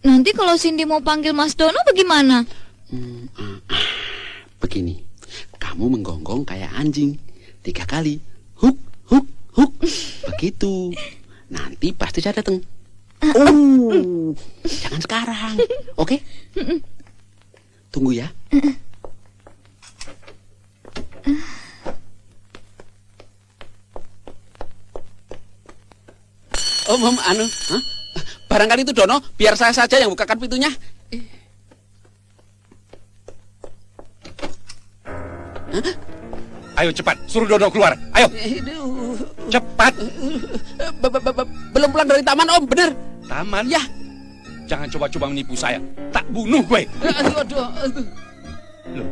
Nanti kalau Cindy mau panggil Mas Dono bagaimana? Begini, kamu menggonggong kayak anjing 3 kali. Huk, huk, huk. Begitu. Nanti pasti saya datang. Jangan sekarang, oke? Tunggu ya. Om, hah? Barangkali itu Dono, biar saya saja yang bukakan pintunya. Ayo cepat, suruh Dono keluar. Ayo, cepat. Belum pulang dari taman Om, bener? Taman? Ya. Jangan coba-coba menipu saya. Tak bunuh gue. Aduh. Loh.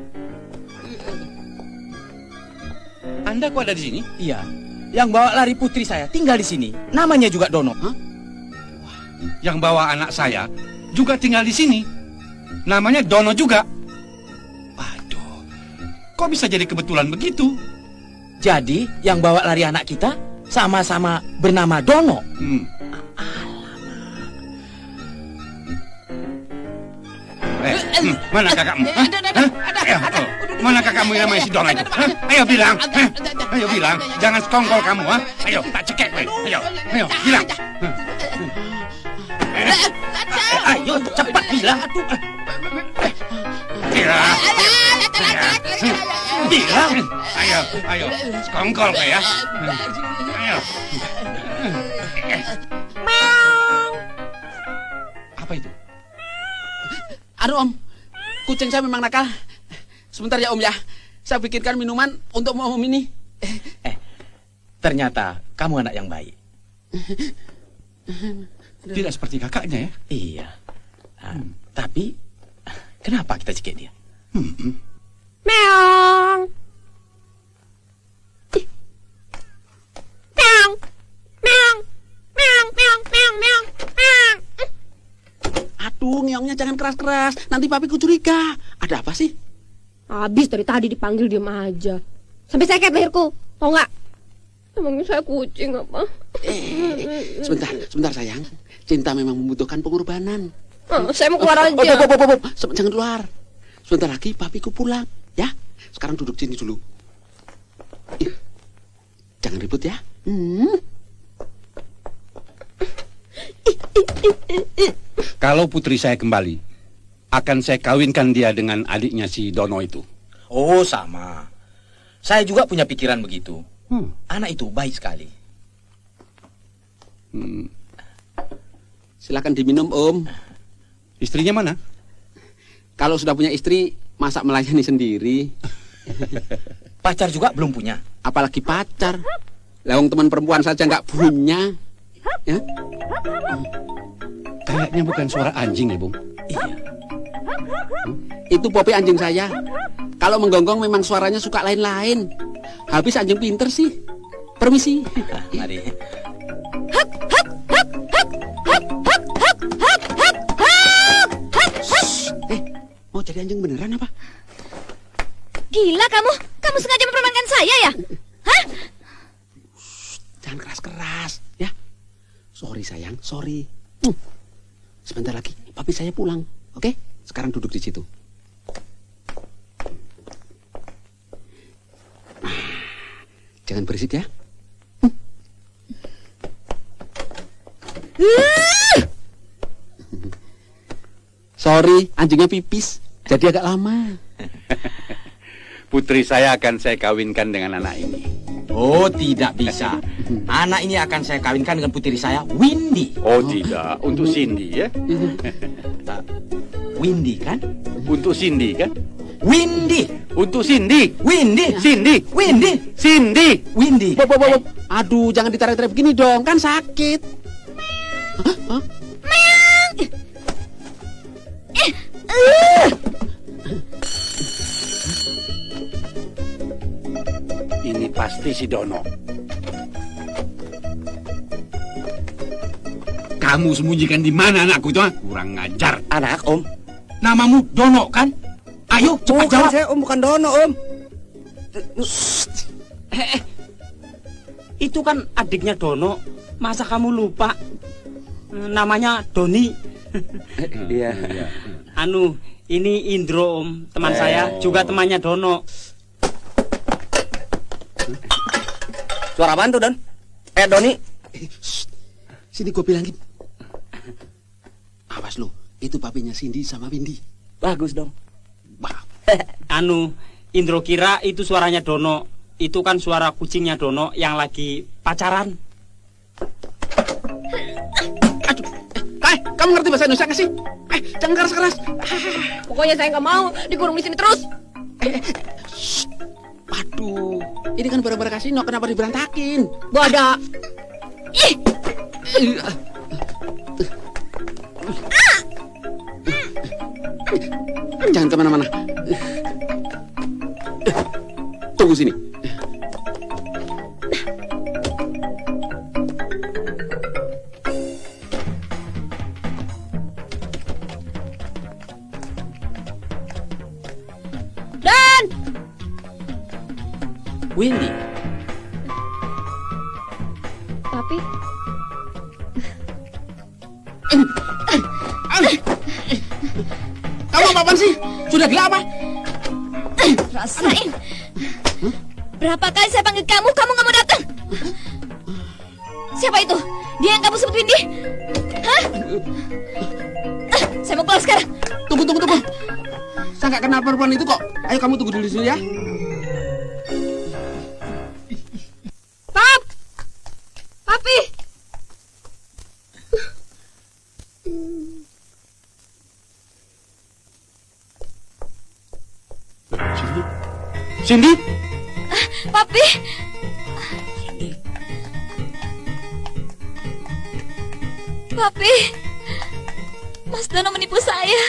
Anda kok ada di sini? Iya. Yang bawa lari putri saya tinggal di sini. Namanya juga Dono. Hah? Yang bawa anak saya juga tinggal di sini. Namanya Dono juga. Waduh, kok bisa jadi kebetulan begitu? Jadi yang bawa lari anak kita sama-sama bernama Dono. Mana kakakmu? Mana kakakmu yang namanya si Dono itu? Ayo bilang. Ayo bilang. Jangan sekongkol kamu. Ayo, tak cekek. Ayo, bilang. Ayo cepat bilang. Bilang. Ayo. Sekongkol kau ya. Ayo. Apa itu? Aduh Om, kucing saya memang nakal. Sebentar ya Om ya, saya bikinkan minuman untuk Om ini. Ternyata kamu anak yang baik. Tidak seperti kakaknya ya? Iya. Tapi kenapa kita cekik dia? Meong. Meong. Meong. Meong, meong, meong, meong, meong. Aduh, ngeongnya jangan keras-keras. Nanti papiku curiga. Ada apa sih? Habis dari tadi dipanggil diem aja. Sampai sakit leherku. Tau nggak? Emangnya saya kucing apa? Sebentar sayang. Cinta memang membutuhkan pengorbanan. Saya mau keluar aja. Jangan keluar. Sebentar lagi papiku pulang. Ya, sekarang duduk sini dulu. Jangan ribut ya. Kalau putri saya kembali, akan saya kawinkan dia dengan adiknya si Dono itu. Oh, sama. Saya juga punya pikiran begitu. Anak itu baik sekali. Silakan diminum Om. Istrinya mana? Kalau sudah punya istri, masa melayani sendiri? Pacar juga belum punya. Apalagi pacar. Lawang teman perempuan saja nggak punya. Ya? Kayaknya bukan suara anjing ya, Bung? Iya. Itu Poppy anjing saya. Kalau menggonggong memang suaranya suka lain-lain. Habis anjing pinter sih. Permisi. Mari. Mau jadi anjing beneran apa? Gila kamu. Kamu sengaja mempermainkan saya ya? Hah? Jangan keras-keras, ya. Sorry sayang, sorry. Sebentar lagi, papi saya pulang. Oke? Sekarang duduk di situ. Jangan berisik ya. Sorry, anjingnya pipis. Jadi agak lama. Putri saya akan saya kawinkan dengan anak ini. Oh, tidak bisa. Anak ini akan saya kawinkan dengan putri saya, Windy. Oh tidak, untuk Cindy ya. Windy kan? Untuk Cindy kan? Windy. Untuk Cindy. Windy. Cindy. Windy. Cindy. Windy. Bob. Aduh, jangan ditarik-tarik begini dong, kan sakit. Hah? Ini pasti si Dono. Kamu sembunyikan di mana anakku itu? Kurang ngajar. Anak, Om. Namamu Dono kan? Ayo cepat Bukan jawab. saya, Om, bukan Dono, Om. Itu kan adiknya Dono. Masa kamu lupa? Namanya Doni. Iya. Anu, ini Indro, Om. Teman saya, juga temannya Dono. Suara apaan tuh, Don? Doni. Sini gue bilangin. Awas lu, itu papinya Cindy sama Windy. Bagus dong. Anu, Indro kira itu suaranya Dono. Itu kan suara kucingnya Dono yang lagi pacaran. Aduh, kamu ngerti bahasa Indonesia nggak sih? Jangan keras-keras. Pokoknya saya nggak mau dikurung di sini terus. Aduh, ini kan barang-barang kasino, kenapa diberantakin? Bodoh. Ih, Jangan kemana-mana. Tunggu sini. Dan Windy. Papi, Kamu apaan sih? Sudah gila apa? Rasain. Berapa kali saya panggil kamu, kamu nggak mau datang. Siapa itu? Dia yang kamu sebut Windy? Hah? Saya mau keluar sekarang. Tunggu. Saya nggak kenal perempuan itu kok. Ayo kamu tunggu dulu di sini ya. Papi. Cindy? Papi. Papi. Mas Dono menipu saya.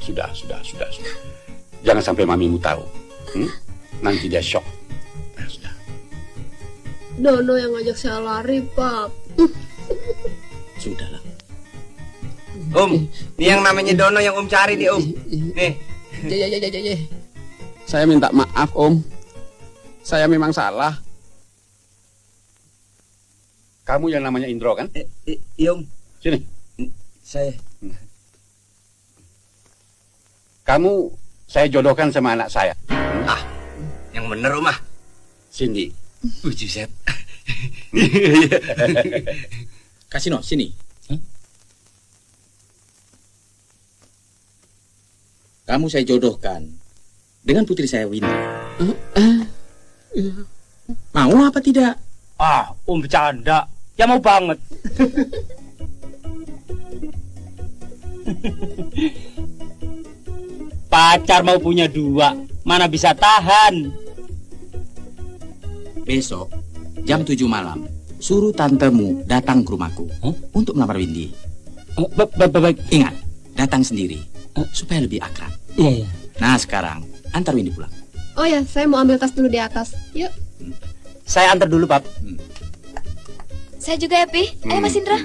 Sudah. Jangan sampai mamimu tahu. Nanti dia shock. Sudah. Dono yang ngajak saya lari, Pap. Sudahlah. Om, ini yang namanya Dono yang Om cari di Om. Nih. Ya. Saya minta maaf, Om. Saya memang salah. Kamu yang namanya Indro kan? Iya, Om. Sini. Saya. Kamu saya jodohkan sama anak saya. Yang bener, Om. Cindy. Buset. Kasino, sini. Kamu saya jodohkan dengan putri saya, Windy. Mau apa tidak? Om bercanda. Ya mau banget. Pacar mau punya dua, mana bisa tahan. Besok, jam 7 malam, suruh tantemu datang ke rumahku untuk melamar Windy. Baik. Ingat, datang sendiri, supaya lebih akrab. Iya. Nah, sekarang, antar Windy pulang. Oh ya, saya mau ambil tas dulu di atas. Yuk. Saya antar dulu, Pap. Saya juga ya, Pi. Ayo Mas Indra.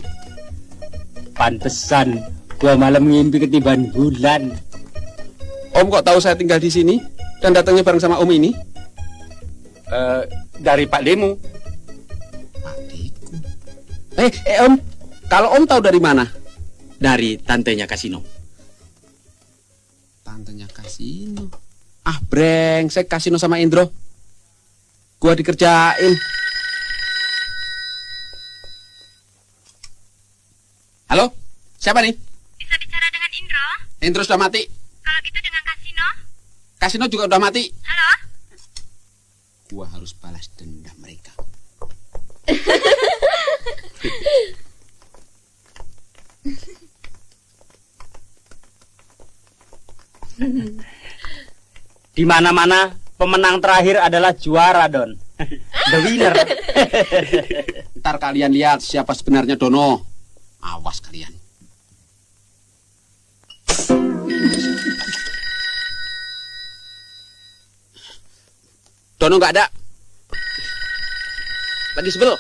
Pantesan gua malam ngimpi ketiban bulan. Om kok tahu saya tinggal di sini dan datangnya bareng sama Om ini? Dari Pak Demu. Om, kalau Om tahu dari mana? Dari tantenya Kasino. Tantenya Kasino. Brengsek Kasino sama Indro. Gua dikerjain. Halo? Siapa nih? Bisa bicara dengan Indro? Intro sudah mati. Kalau gitu dengan Kasino? Kasino juga udah mati. Halo? Gua harus balas dendam mereka. Di mana-mana pemenang terakhir adalah juara, Don. The winner. Ntar kalian lihat siapa sebenarnya Dono. Awas kalian. Dono nggak ada. Lagi sebel.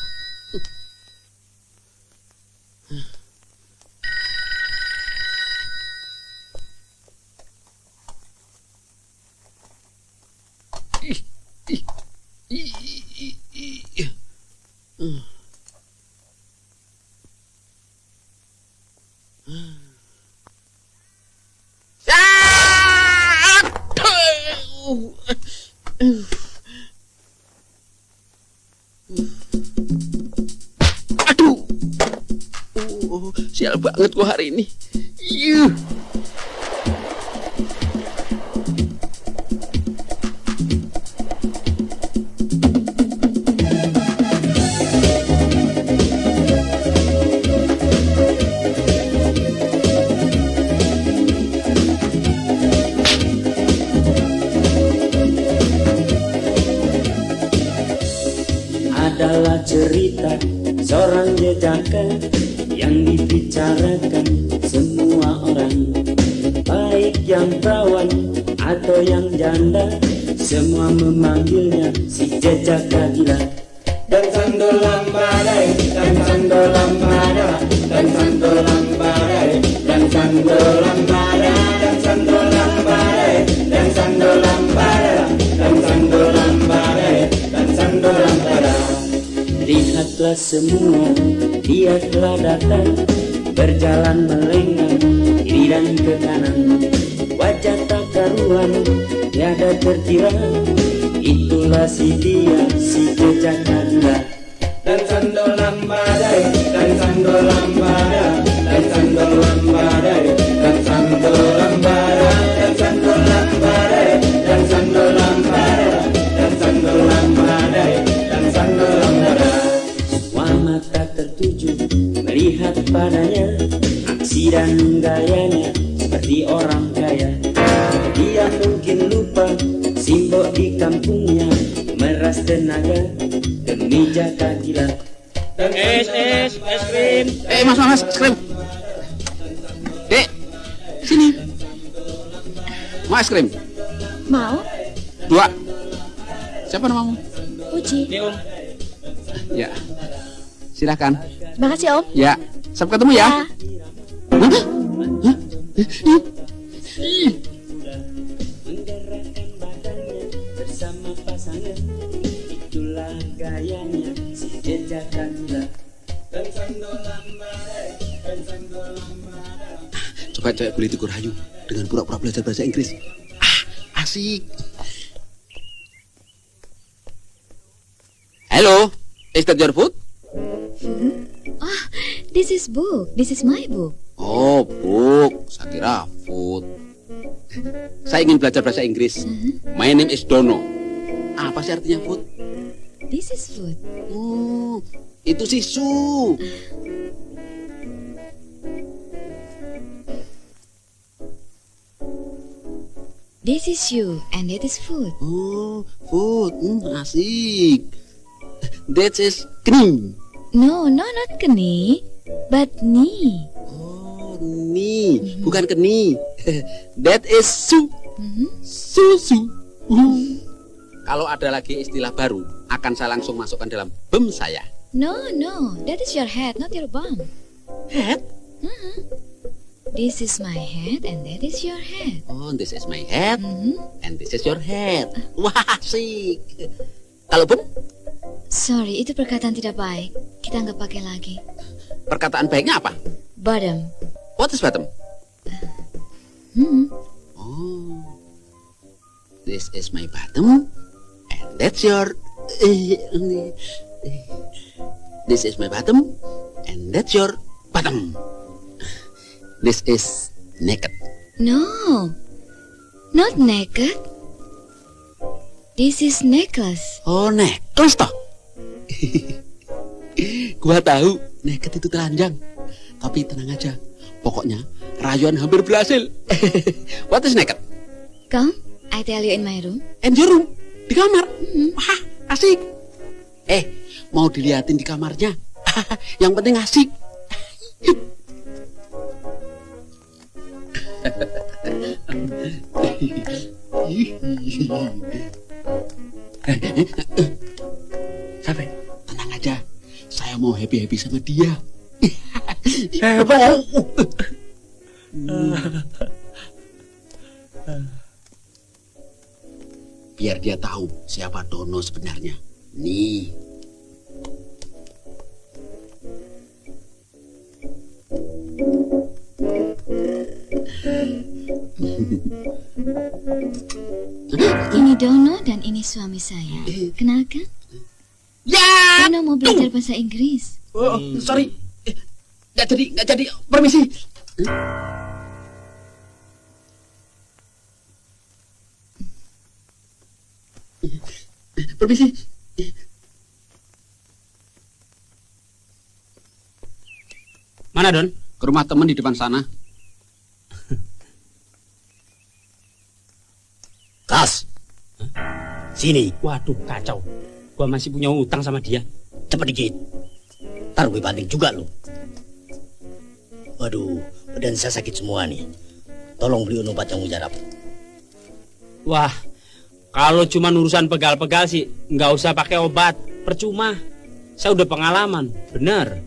Aduh. Sial banget gua hari ini. Yuh. Adalah cerita seorang jejaka yang dibicarakan semua orang, baik yang perawan atau yang janda, semua memanggilnya si jejaka gila. Dan sandolam badai, dan sandolam badai, dan sandolam badai, dan sandolam badai, dan sandolam badai, dan sandolam badai, dan sandolam badai, dan sandolam badai. Lihatlah semua, dia telah datang, berjalan melenggang kiri dan ke kanan. Wajah tak karuan, tiada terkira, itulah si dia, si jejaka gila. Dan sandolam badai, dan sandolam badai, dan sandolam badai, dan sandolam badai, dan sandolam badai, dan sandolam badai, dan sandolam badai, dan sandolam badai. Semua mata tertuju melihat padanya, aksi dan gayanya seperti orang kaya. Dia mungkin lupa simbol di kampungnya, meras tenaga demi jaka gila. Es krim. Mas, es krim. Dek, sini. Mau es krim? Mau? 2. Siapa namamu? Uci. Nih, Om. Ya. Silakan. Terima kasih, Om. Ya. Sampai ketemu ya. Hah? Hah? Ih. Menggerakkan badannya bersama pasangan, itulah gayanya si jejaka gila. Dan sandolam badai, dan sandolam badai. Coba cewek kulit itu rayu dengan pura-pura belajar bahasa Inggris. Asik. Hello, is that your food? Oh, this is book. This is my book. Oh, book. Saya kira food. Saya ingin belajar bahasa Inggris. My name is Dono. Apa sih artinya food? This is food. Oh, itu sisu. This is you, and that is food. Oh, food. Asik. That is cream. No, not keni, but ni. Oh, ni. Bukan keni. That is su. Susu. Kalau ada lagi istilah baru, akan saya langsung masukkan dalam bem saya. No, that is your head, not your bum. Head? This is my head, and that is your head. Oh, this is my head, and this is your head. Wah, asik. Kalau bem? Sorry, itu perkataan tidak baik. Kita nggak pakai lagi. Perkataan baiknya apa? Bottom. What is bottom? Oh, this is my bottom, and that's your This is my bottom, and that's your bottom. This is naked. No, not naked. This is necklace. Oh, necklace toh? Gua tahu naked itu telanjang. Tapi tenang aja, pokoknya rayuan hampir berhasil. What is naked? Come, I tell you in my room. In your room? Di kamar? Wah, asik. Mau diliatin di kamarnya. Yang penting asik. Sampai, tenang aja. Saya mau happy-happy sama dia. Hebat. Biar dia tahu siapa Dono sebenarnya. Nih. Ini Dono dan ini suami saya. Kenalkan? Ya. Dono mau belajar bahasa Inggris. Oh, sorry. Nggak jadi. Permisi. Permisi. Mana, Don? Ke rumah teman di depan sana. Kas, sini. Waduh, kacau. Gua masih punya utang sama dia. Cepat dikit. Ntar gue banting juga lo. Waduh, badan saya sakit semua nih. Tolong beli obat yang mujarab. Wah, kalau cuma urusan pegal-pegal sih nggak usah pakai obat, percuma. Saya udah pengalaman, bener.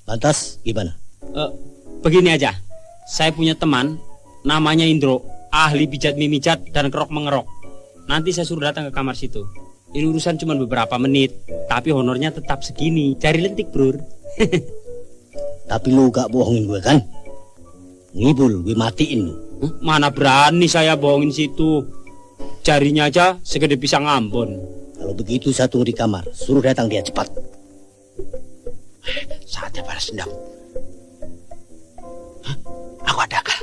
Lantas gimana? Begini aja, saya punya teman namanya Indro, ahli pijat mimijat dan kerok mengerok. Nanti saya suruh datang ke kamar situ. Ini urusan cuma beberapa menit, tapi honornya tetap segini. Cari lentik, bro. Tapi lu gak bohongin gue kan? Ngibul, gue matiin lu. Mana berani saya bohongin situ. Jarinya aja segede pisang Ambon. Kalau begitu saya tunggu di kamar. Suruh datang dia cepat. Saatnya balas dendam. Hah? Aku ada akal.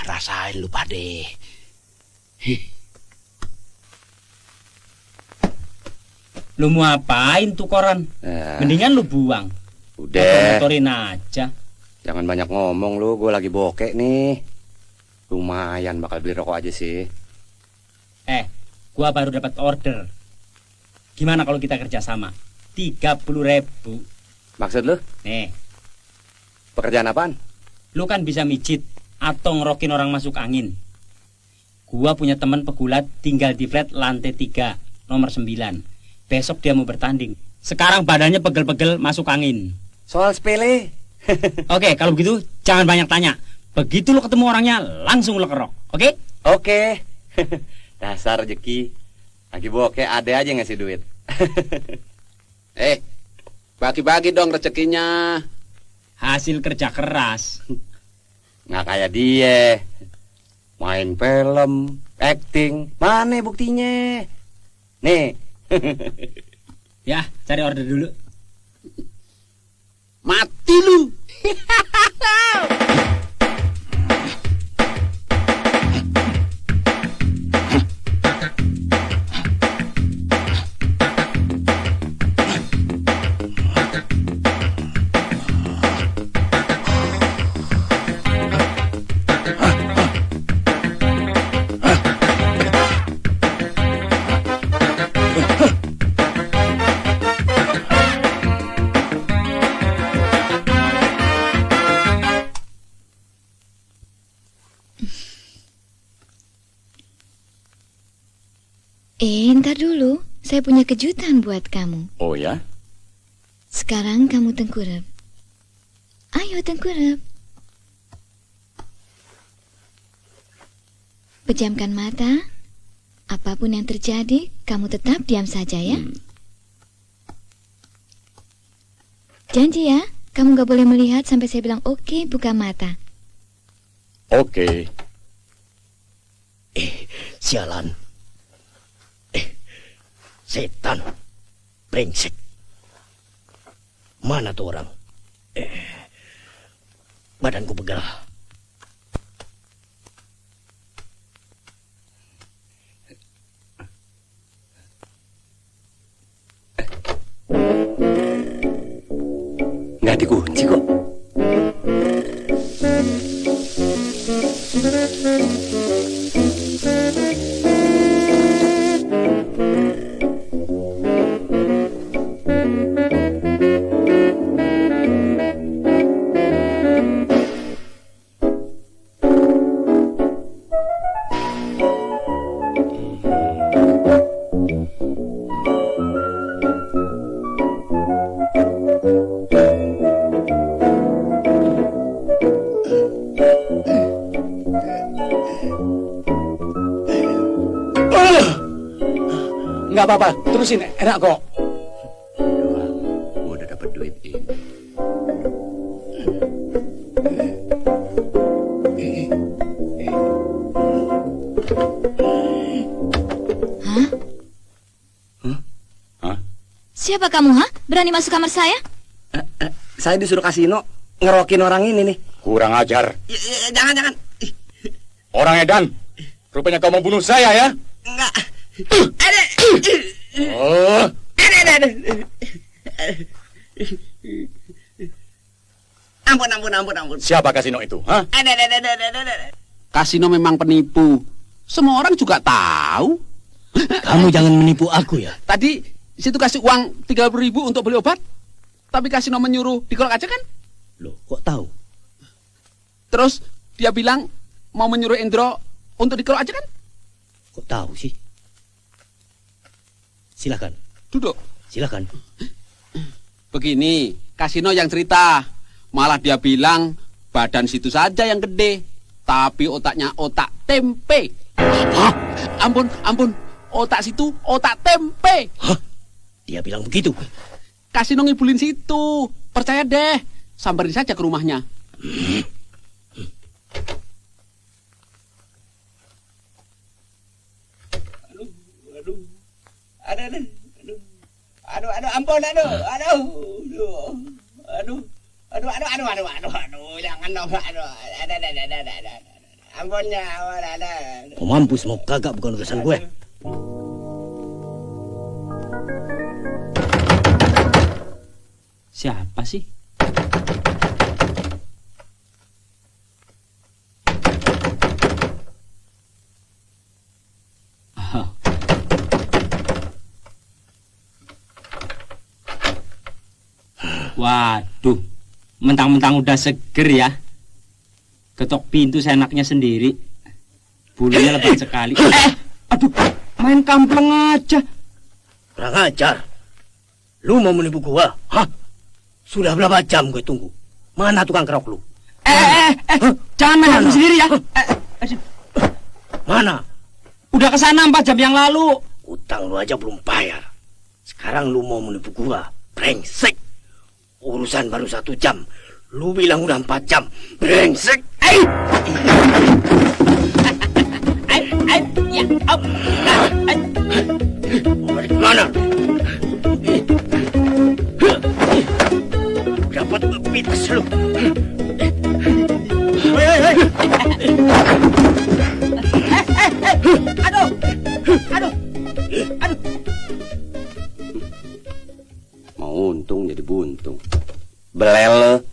Rasain lu pade. Lu mau apain tuh koran? Mendingan lu buang. Udah. Motorin aja. Jangan banyak ngomong lu, gue lagi bokek nih. Lumayan bakal beli rokok aja sih. Gua baru dapat order. Gimana kalau kita kerja sama? 30.000. Maksud lu? Nih. Pekerjaan apaan? Lu kan bisa mijit atau ngerokin orang masuk angin. Gua punya teman pegulat tinggal di flat lantai 3, nomor 9. Besok dia mau bertanding. Sekarang badannya pegel-pegel masuk angin. Soal sepele. Oke, kalau begitu jangan banyak tanya. Begitu lu ketemu orangnya, langsung lu kerok. Oke? Oke. Dasar rezeki. Lagi bokeh ada aja ngasih duit. Bagi-bagi dong rezekinya. Hasil kerja keras. Nggak kayak dia. Main film, acting, mana buktinya? Nih. Ya, cari order dulu. Mati lu. Ntar dulu, saya punya kejutan buat kamu. Oh ya? Sekarang kamu tengkurap. Ayo tengkurap. Pejamkan mata. Apapun yang terjadi, kamu tetap diam saja ya. Janji ya? Kamu gak boleh melihat sampai saya bilang oke, buka mata. Oke. Sialan. Setan. Brengsek. Mana tuh orang? Badanku pegal. Nggak dikunci kok. Nggak apa-apa, terusin, enak kok. Gua udah dapet duit ini. Siapa kamu, ha? Berani masuk kamar saya? Saya disuruh kasino ngerokin orang ini nih. Kurang ajar. Jangan. Orang edan. Rupanya kau mau bunuh saya ya? Enggak. Oh. Ampun. Siapa kasino itu? Hah? Kasino memang penipu. Semua orang juga tahu. Kamu jangan menipu aku ya. Tadi situ kasih uang 30.000 untuk beli obat. Tapi kasino menyuruh dikolak aja kan? Loh, kok tahu? Terus dia bilang mau menyuruh Endro untuk dikolak aja kan? Kok tahu sih? Silakan. Duduk. Silakan. Begini, kasino yang cerita. Malah dia bilang badan situ saja yang gede. Tapi otaknya otak tempe. Apa? Ampun. Otak situ otak tempe. Hah? Dia bilang begitu. Kasino ngibulin situ. Percaya deh. Samperin saja ke rumahnya. Ampun, jangan dong, ampunnya, Mau mampus mau kagak bukan urusan gue. Siapa sih? Waduh, mentang-mentang udah seger ya. Ketok pintu seenaknya sendiri. Bulunya lebat sekali. Aduh, main kampleng aja. Kurang ajar. Lu mau menipu gua? Hah? Sudah berapa jam gue tunggu? Mana tukang kerok lu? Jangan main hakim sendiri ya. Mana? Udah kesana 4 jam yang lalu. Utang lu aja belum bayar. Sekarang lu mau menipu gua? Brengsek. Urusan baru 1 jam. Lu bilang udah 4 jam. Brengsek. Mau balik kemana? Dapat pites lu. Hei. Aduh. Mau untung jadi buntung. Belele.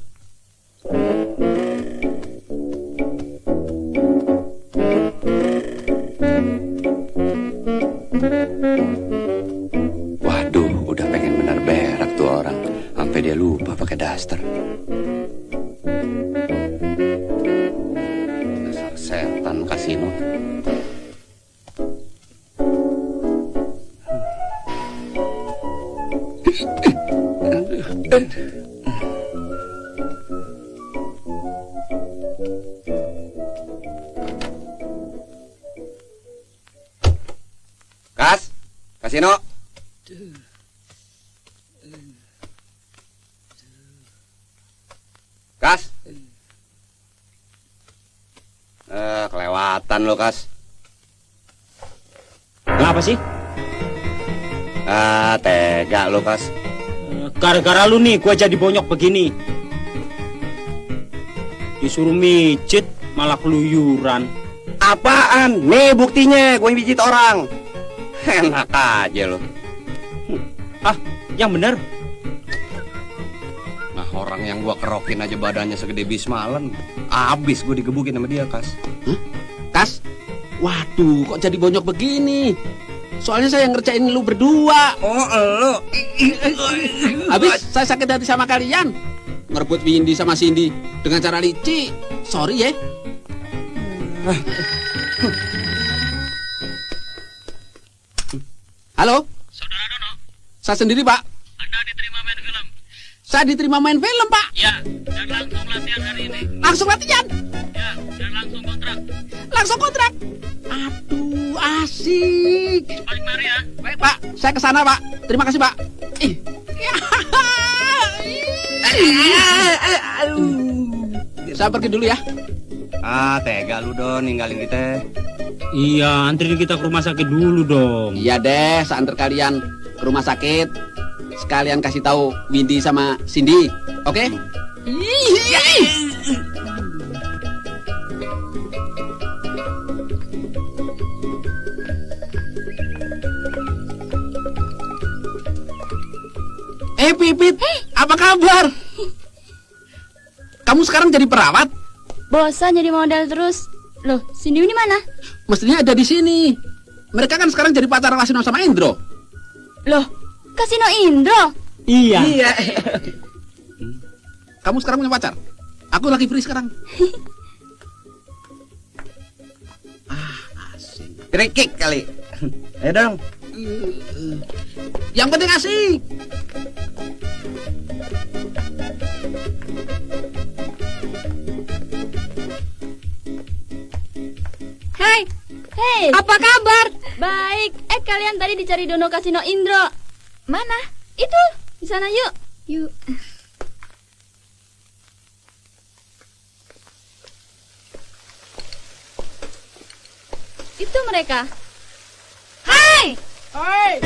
Waduh, udah pengen benar berak tuh orang. Sampai dia lupa pakai daster. Dasar setan kasino. Kasino. Kelewatan lo, Kas. Kenapa sih? Tega lo, Kas. Gara-gara lu nih, gua jadi bonyok begini. Disuruh mijit, malah keluyuran. Apaan? Nih buktinya, gue mijit orang. Enak aja lo. Yang bener. Nah, orang yang gua kerokin aja badannya segede bismalen. Abis gue digebukin sama dia, Kas. Kas? Waduh, kok jadi bonyok begini? Soalnya saya ngerjain lu berdua. Oh, lo. Habis saya sakit hati sama kalian. Ngerebut Windy sama Cindy dengan cara licik. Sorry ya. Halo? Saudara Dono, Saya sendiri, Pak. Anda diterima main film. Saya diterima main film, Pak. Ya, dan langsung latihan hari ini. Langsung latihan. Ya, dan langsung kontrak. Langsung kontrak. Aduh, asik. Balik mari ya. Baik, Pak. Saya ke sana, Pak. Terima kasih, Pak. Saya pergi dulu ya. Tega lu, Don, ninggalin kita. Iya, anterin kita ke rumah sakit dulu dong. Iya deh, saya antar kalian ke rumah sakit. Sekalian kasih tahu Windy sama Cindy. Oke? Pipit, apa kabar? Kamu sekarang jadi perawat? Bosan jadi model terus. Loh, Cindy ini mana? Mestinya ada di sini. Mereka kan sekarang jadi pacar Lasino sama Indro. Loh, Kasino Indro? Iya. Kamu sekarang punya pacar? Aku lagi free sekarang. Asik. Krikik kali. Ayo dong. Yang penting asik. Hei, apa kabar? Baik. Kalian tadi dicari Dono Kasino Indro. Mana? Itu, di sana yuk. Yuk. Itu mereka. Hai! Hai!